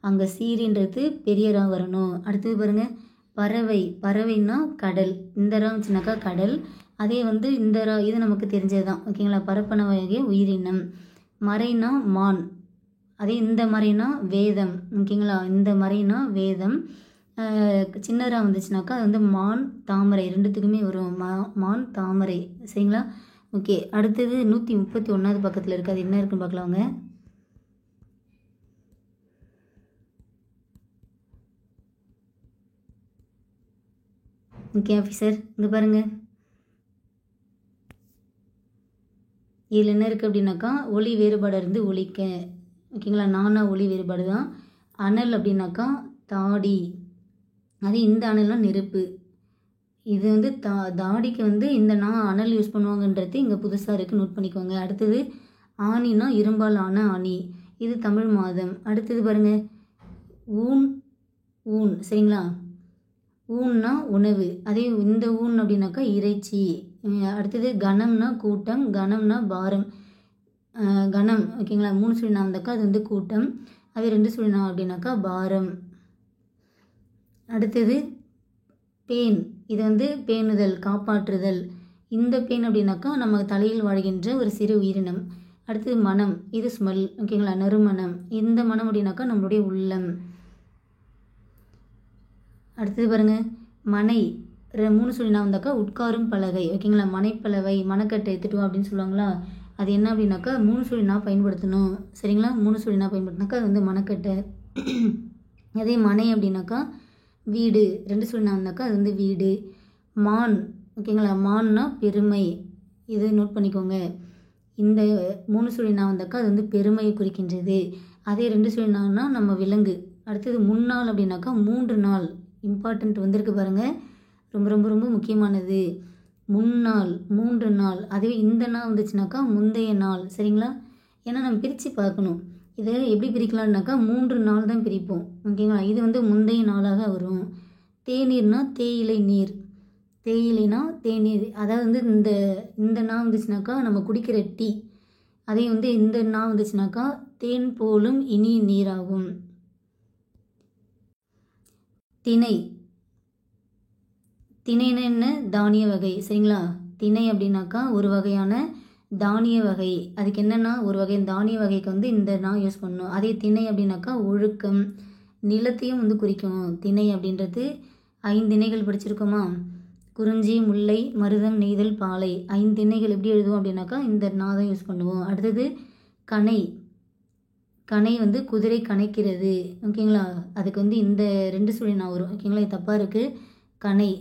அங்கே சீரின்றது பெரிய ரா வரணும். அடுத்தது பாருங்கள், பறவைன்னா கடல். இந்த ரா வந்துச்சுனாக்கா கடல். அதே வந்து இந்த ரா இது நமக்கு தெரிஞ்சது தான். ஓகேங்களா. பரப்பன வகை உயிரினம். மறைனா மான், அதே இந்த மறைனா வேதம். ஓகேங்களா. இந்த மறைனா வேதம். சின்னரா வந்துச்சுனாக்கா அது வந்து மான் தாமரை, ரெண்டுத்துக்குமே வரும். மான் தாமரை. சரிங்களா. ஓகே. அடுத்தது 131 பக்கத்தில் இருக்குது. அது என்ன இருக்குன்னு பார்க்கலாங்க. ஓகே ஆஃபீஸர், இங்கே பாருங்கள். இதில் என்ன இருக்குது அப்படின்னாக்கா ஒளி வேறுபாடு இருந்து ஒழிக்க. ஓகேங்களா. நானா ஒளி வேறுபாடு தான். அனல் அப்படின்னாக்கா தாடி, அதே இந்த அனல்னால் நெருப்பு. இது வந்து தாடிக்கு வந்து இந்த அனல் யூஸ் பண்ணுவாங்கன்றது இங்கே புதுசாக இருக்குது, நோட் பண்ணிக்கோங்க. அடுத்தது ஆணினா இரும்பால் ஆன ஆணி, இது தமிழ் மாதம். அடுத்தது பாருங்கள், ஊன். சரிங்களா. ஊன்னா உணவு, அதே இந்த ஊன் அப்படின்னாக்கா இறைச்சி. அடுத்தது கணம்னா கூட்டம், கணம்னா பாரம். கணம். ஓகேங்களா. 3 சொல்லி நான் வந்தாக்கா அது வந்து கூட்டம், அதே 2 சொல்லி நான் அப்படின்னாக்கா பாரம். அடுத்தது பேன், இது வந்து பேணுதல், காப்பாற்றுதல். இந்த பேன் அப்படின்னாக்கா நம்ம தலையில் வாழ்கின்ற ஒரு சிறு உயிரினம். அடுத்தது மனம், இது ஸ்மெல். ஓகேங்களா. நறுமணம். இந்த மனம் அப்படின்னாக்கா நம்மளுடைய உள்ளம். அடுத்தது பாருங்கள், மனை 3 சொல்லி நான் வந்தாக்கா உட்காரும் பலகை. ஓகேங்களா. மனைப்பலவை, மணக்கட்டை எடுத்துட்டு அப்படின்னு சொல்லுவாங்களா. அது என்ன அப்படின்னாக்கா 3 சொல்லி நான் பயன்படுத்தணும். சரிங்களா. 3 சொல்லி நான் பயன்படுத்தினாக்கா அது வந்து மணக்கட்டை. அதே மனை அப்படின்னாக்கா வீடு, 2 சொல்லி நான் வந்தாக்கா அது வந்து வீடு. மான். ஓகேங்களா. மான்னா பெருமை, இது நோட் பண்ணிக்கோங்க. இந்த 3 சொல்லி நான் வந்தாக்கா அது வந்து பெருமையை குறிக்கின்றது. அதே 2 சொல்லி நான்னா நம்ம விலங்கு. அடுத்தது முன்னாள் அப்படின்னாக்கா 3 நாள். இம்பார்ட்டண்ட் வந்திருக்கு பாருங்கள், ரொம்ப ரொம்ப ரொம்ப முக்கியமானது. முன்னாள் 3 நாள். அதுவே இந்த நாள் வந்துச்சுனாக்கா முந்தைய நாள். சரிங்களா. ஏன்னா நம்ம பிரித்து பார்க்கணும். இதை எப்படி பிரிக்கலாம்னாக்கா 3 நாள் தான் பிரிப்போம். ஓகேங்களா. இது வந்து முந்தைய நாளாக வரும். தேநீர்னா தேயிலை நீர், தேயிலைனா தேநீர். அதாவது வந்து இந்த நாள் வந்துச்சுனாக்கா நம்ம குடிக்கிற டீ, அதே வந்து இந்த நா வந்துச்சுனாக்கா தேன் போலும் இனிய நீராகும். திணை. திணைன்னா என்ன? தானிய வகை. சரிங்களா? திணை அப்படின்னாக்கா ஒரு வகையான தானிய வகை. அதுக்கு என்னென்னா ஒரு வகை தானிய வகைக்கு வந்து இந்த நான் யூஸ் பண்ணணும். அதே திணை அப்படின்னாக்கா ஒழுக்கம், நிலத்தையும் வந்து குறிக்கும். திணை அப்படின்றது 5 திணைகள் படிச்சிருக்கோமா? குறிஞ்சி, முல்லை, மருதம், நெய்தல், பாலை. 5 திணைகள் எப்படி எழுதுவோம் அப்படின்னாக்கா இந்த நான் தான் யூஸ் பண்ணுவோம். அடுத்தது கணை. கணை வந்து குதிரை கணைக்கிறது. ஓகேங்களா? அதுக்கு வந்து இந்த 2 சுழி நான் வரும். ஓகேங்களா? இது தப்பாக இருக்குது. கணை.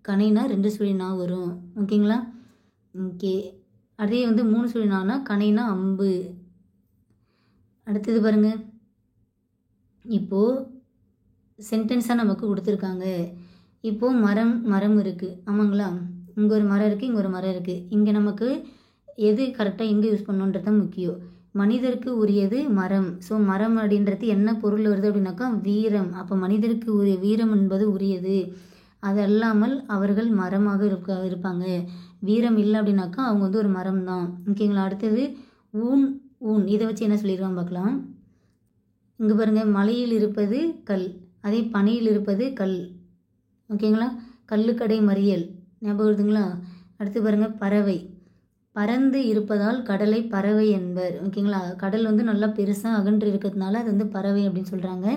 கணைனா 2 சுழி நான் வரும். ஓகேங்களா? ஓகே. அதே வந்து 3 சுழி நானா கணைனா அம்பு. அடுத்தது பாருங்கள், இப்போது சென்டென்ஸாக நமக்கு கொடுத்துருக்காங்க. இப்போது மரம் இருக்குது. ஆமாங்களா? இங்கே ஒரு மரம் இருக்குது, இங்கே ஒரு மரம் இருக்குது. இங்கே நமக்கு எது கரெக்டாக எங்கே யூஸ் பண்ணணுன்றது தான் முக்கியம். மனிதருக்கு உரியது மரம். ஸோ மரம் அப்படின்றது என்ன பொருள் வருது அப்படின்னாக்கா வீரம். அப்போ மனிதருக்கு உரிய வீரம் என்பது உரியது. அது அல்லாமல் அவர்கள் மரமாக இருப்பாங்க. வீரம் இல்லை அப்படின்னாக்கா அவங்க வந்து ஒரு மரம் தான். ஓகேங்களா? அடுத்தது ஊன். இதை வச்சு என்ன சொல்லியிருக்காங்க பார்க்கலாம். இங்கே பாருங்கள், மலையில் இருப்பது கல், அதே பனியில் இருப்பது கல். ஓகேங்களா? கல்லுக்கடை மறியல் ஞாபகம் வருதுங்களா? அடுத்து பாருங்கள், பறவை. பறந்து இருப்பதால் கடலை பறவை என்பர். ஓகேங்களா? கடல் வந்து நல்லா பெருசாக அகன்று இருக்கிறதுனால அது வந்து பறவை அப்படின்னு சொல்கிறாங்க.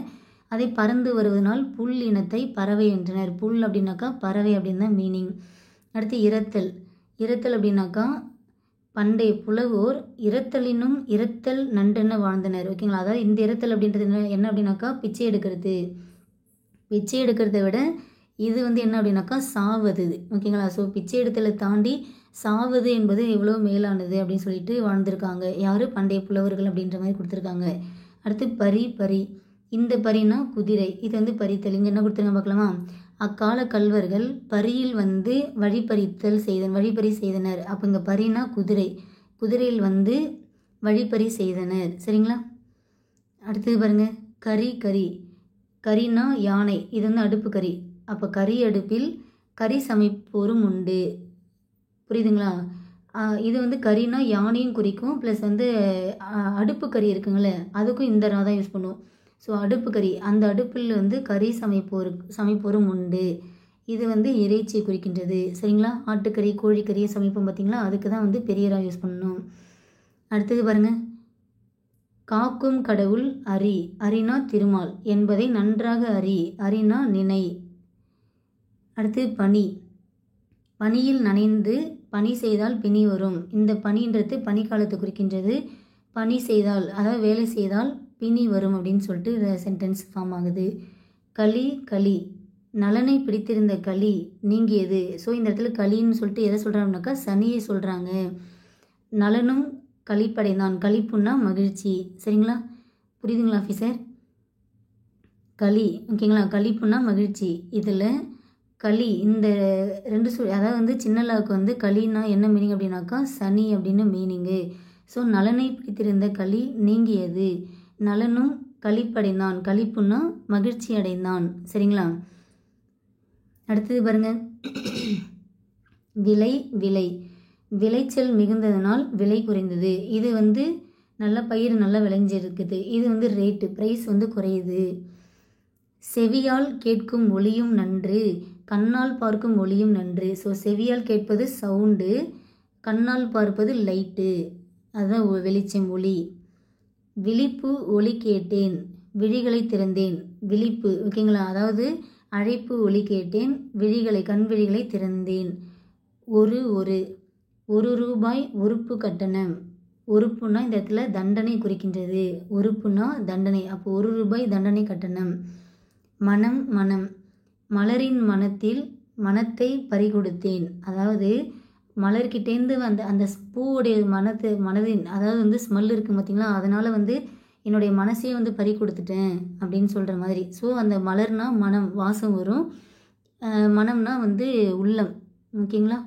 அதே பறந்து வருவதனால் புல் இனத்தை பறவை என்றனர். புல் அப்படின்னாக்கா பறவை அப்படின்னு தான் மீனிங். அடுத்து இரத்தல். இரத்தல் அப்படின்னாக்கா பண்டைய புலவோர் இரத்தல் நன்றென வாழ்ந்தனர். ஓகேங்களா? அதாவது இந்த இரத்தல் அப்படின்றது என்ன அப்படின்னாக்கா பிச்சை எடுக்கிறத விட இது வந்து என்ன அப்படின்னாக்கா சாவது. ஓகேங்களா? ஸோ பிச்சை எடுத்தலை தாண்டி சாவது என்பது எவ்வளோ மேலானது அப்படின்னு சொல்லிட்டு வாழ்ந்திருக்காங்க. யார்? பண்டைய புலவர்கள் அப்படின்ற மாதிரி கொடுத்துருக்காங்க. அடுத்து பரி. இந்த பரினா குதிரை. இது வந்து பறித்தல். இங்கே என்ன கொடுத்துருங்க பார்க்கலாமா? அக்கால கல்வர்கள் பரியில் வந்து வழிப்பறி செய்தனர். அப்போ இங்கே பரினா குதிரை. குதிரையில் வந்து வழிப்பறி செய்தனர். சரிங்களா? அடுத்தது பாருங்கள், கரினா யானை. இது வந்து அடுப்பு கறி. அப்போ கறி அடுப்பில் கறி சமைப்போரும் உண்டு. புரியுதுங்களா? இது வந்து கறினா யானையும் குறிக்கும். ப்ளஸ் வந்து அடுப்பு கறி இருக்குங்களே அதுக்கும் இந்த ரா தான் யூஸ் பண்ணுவோம். ஸோ அடுப்பு கறி, அந்த அடுப்பில் வந்து கறி சமைப்போரும் உண்டு. இது வந்து இறைச்சியை குறிக்கின்றது. சரிங்களா? ஆட்டுக்கறி, கோழிக்கறியை சமைப்போம் பார்த்தீங்களா? அதுக்கு தான் வந்து பெரிய ரா யூஸ் பண்ணணும். அடுத்தது பாருங்கள், காக்கும் கடவுள் அரினா திருமால் என்பதை நன்றாக அரினா நினை. அடுத்து பனியில் நனைந்து பனி செய்தால் பிணி வரும். இந்த பனின்றது பனிக்காலத்தை குறிக்கின்றது. பனி செய்தால், அதாவது வேலை செய்தால் பிணி வரும் அப்படின்னு சொல்லிட்டு இந்த சென்டென்ஸ் ஃபார்ம் ஆகுது. களி நலனை பிடித்திருந்த களி நீங்கியது. ஸோ இந்த இடத்துல களின்னு சொல்லிட்டு எதை சொல்கிறாங்கனாக்கா சனியை சொல்கிறாங்க. நலனும் களிப்படைந்தான். களிப்புன்னா மகிழ்ச்சி. சரிங்களா? புரியுதுங்களா ஆஃபீஸர்? களி. ஓகேங்களா? களிப்புன்னா மகிழ்ச்சி. இதில் களி இந்த 2 அதாவது வந்து சின்னலாவுக்கு வந்து களின்னா என்ன மீனிங் அப்படின்னாக்கா சனி அப்படின்னு மீனிங்கு. ஸோ நலனை பிடித்திருந்த களி நீங்கியது. நலனும் களிப்படைந்தான். களிப்புன்னா மகிழ்ச்சி அடைந்தான். சரிங்களா? அடுத்தது பாருங்கள், விளைச்சல் மிகுந்ததனால் விலை குறைந்தது. இது வந்து நல்ல பயிர் நல்லா விளைஞ்சிருக்குது. இது வந்து ரேட்டு ப்ரைஸ் வந்து குறையுது. செவியால் கேட்கும் ஒளியும் நன்று, கண்ணால் பார்க்கும் ஒளியும் நன்று. ஸோ செவியால் கேட்பது சவுண்டு, கண்ணால் பார்ப்பது லைட்டு, அதுதான் வெளிச்சம், ஒளி. விழிப்பு ஒளி கேட்டேன், விழிகளை திறந்தேன். விழிப்பு. ஓகேங்களா? அதாவது அழைப்பு ஒளி கேட்டேன், கண் விழிகளை திறந்தேன். ஒரு ரூபாய் ஒருப்பு கட்டணம். ஒருப்புனா இந்த இடத்துல தண்டனை குறிக்கின்றது. ஒருப்புனா தண்டனை. அப்போ 1 ரூபாய் தண்டனை கட்டணம். மனம் மலரின் மனத்தை பறிகொடுத்தேன். அதாவது மலர்கிட்டேருந்து அந்த பூவுடைய மனதின் அதாவது வந்து ஸ்மெல் இருக்குது பார்த்தீங்களா, அதனால் வந்து என்னுடைய மனசையே வந்து பறி கொடுத்துட்டேன் அப்படின்னு சொல்கிற மாதிரி. ஸோ அந்த மலர்னா மனம், வாசம் வரும். மனம்னா வந்து உள்ளம். ஓகேங்களா?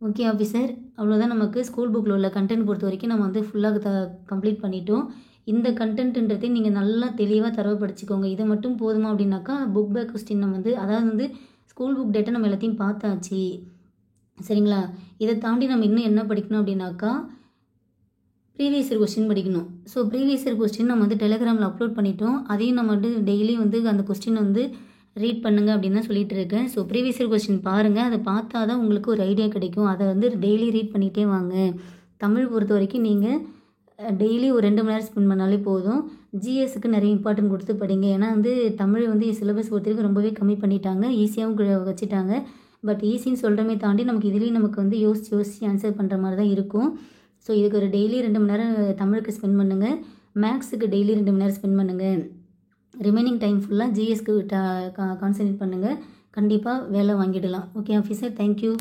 ஓகே ஆஃபீஸர், அவ்வளோதான். நமக்கு ஸ்கூல் புக்கில் உள்ள கண்டென்ட் பொறுத்த வரைக்கும் நம்ம வந்து ஃபுல்லாக கம்ப்ளீட் பண்ணிட்டோம். இந்த கண்டென்ட்ன்றதை நீங்கள் நல்லா தெளிவாக தரவு படிச்சுக்கோங்க. இதை மட்டும் போதுமா அப்படின்னாக்கா புக் பேக் கொஸ்டின் நம்ம வந்து அதாவது வந்து ஸ்கூல் புக் டேட்டை நம்ம எல்லாத்தையும் பார்த்தாச்சு. சரிங்களா? இதை தாண்டி நம்ம இன்னும் என்ன படிக்கணும் அப்படின்னாக்கா ப்ரீவியஸ் இயர் கொஸ்டின் படிக்கணும். ஸோ ப்ரீவியஸ் இயர் கொஸ்டின் நம்ம வந்து டெலிகிராமில் அப்லோட் பண்ணிட்டோம். அதையும் நம்ம வந்து டெய்லி வந்து அந்த கொஸ்டின் வந்து ரீட் பண்ணுங்க அப்படின்னு தான் சொல்லிட்டு இருக்கேன். ஸோ ப்ரீவியஸ் இயர் கொஸ்டின் பாருங்கள், அதை பார்த்தா தான் உங்களுக்கு ஒரு ஐடியா கிடைக்கும். அதை வந்து டெய்லி ரீட் பண்ணிகிட்டே வாங்க. தமிழ் பொறுத்த வரைக்கும் நீங்கள் டெய்லி ஒரு 2 மணி நேரம் ஸ்பெண்ட் பண்ணாலே போதும். ஜிஎஸ்க்கு நிறைய இம்பார்ட்டன்ட் கொடுத்து படிங்க. ஏன்னா வந்து தமிழ் வந்து சிலபஸ் பொறுத்த வரைக்கும் ரொம்பவே கம்மி பண்ணிட்டாங்க, ஈஸியாகவும் வச்சுட்டாங்க. பட் ஈஸின்னு சொல்கிறமே தாண்டி நமக்கு இதுலேயும் நமக்கு வந்து யோசிச்சு ஆன்சர் பண்ணுற மாதிரி தான் இருக்கும். ஸோ இதுக்கு ஒரு டெய்லி 2 மணி நேரம் தமிழுக்கு ஸ்பெண்ட் பண்ணுங்கள். மேக்ஸுக்கு டெய்லி 2 மணி நேரம் ஸ்பெண்ட் பண்ணுங்கள். ரிமைனிங் டைம் ஃபுல்லாக ஜிஎஸ்க்கு கான்சன்ட்ரேட் பண்ணுங்கள். கண்டிப்பாக வேலை வாங்கிடலாம். Okay officer, thank you.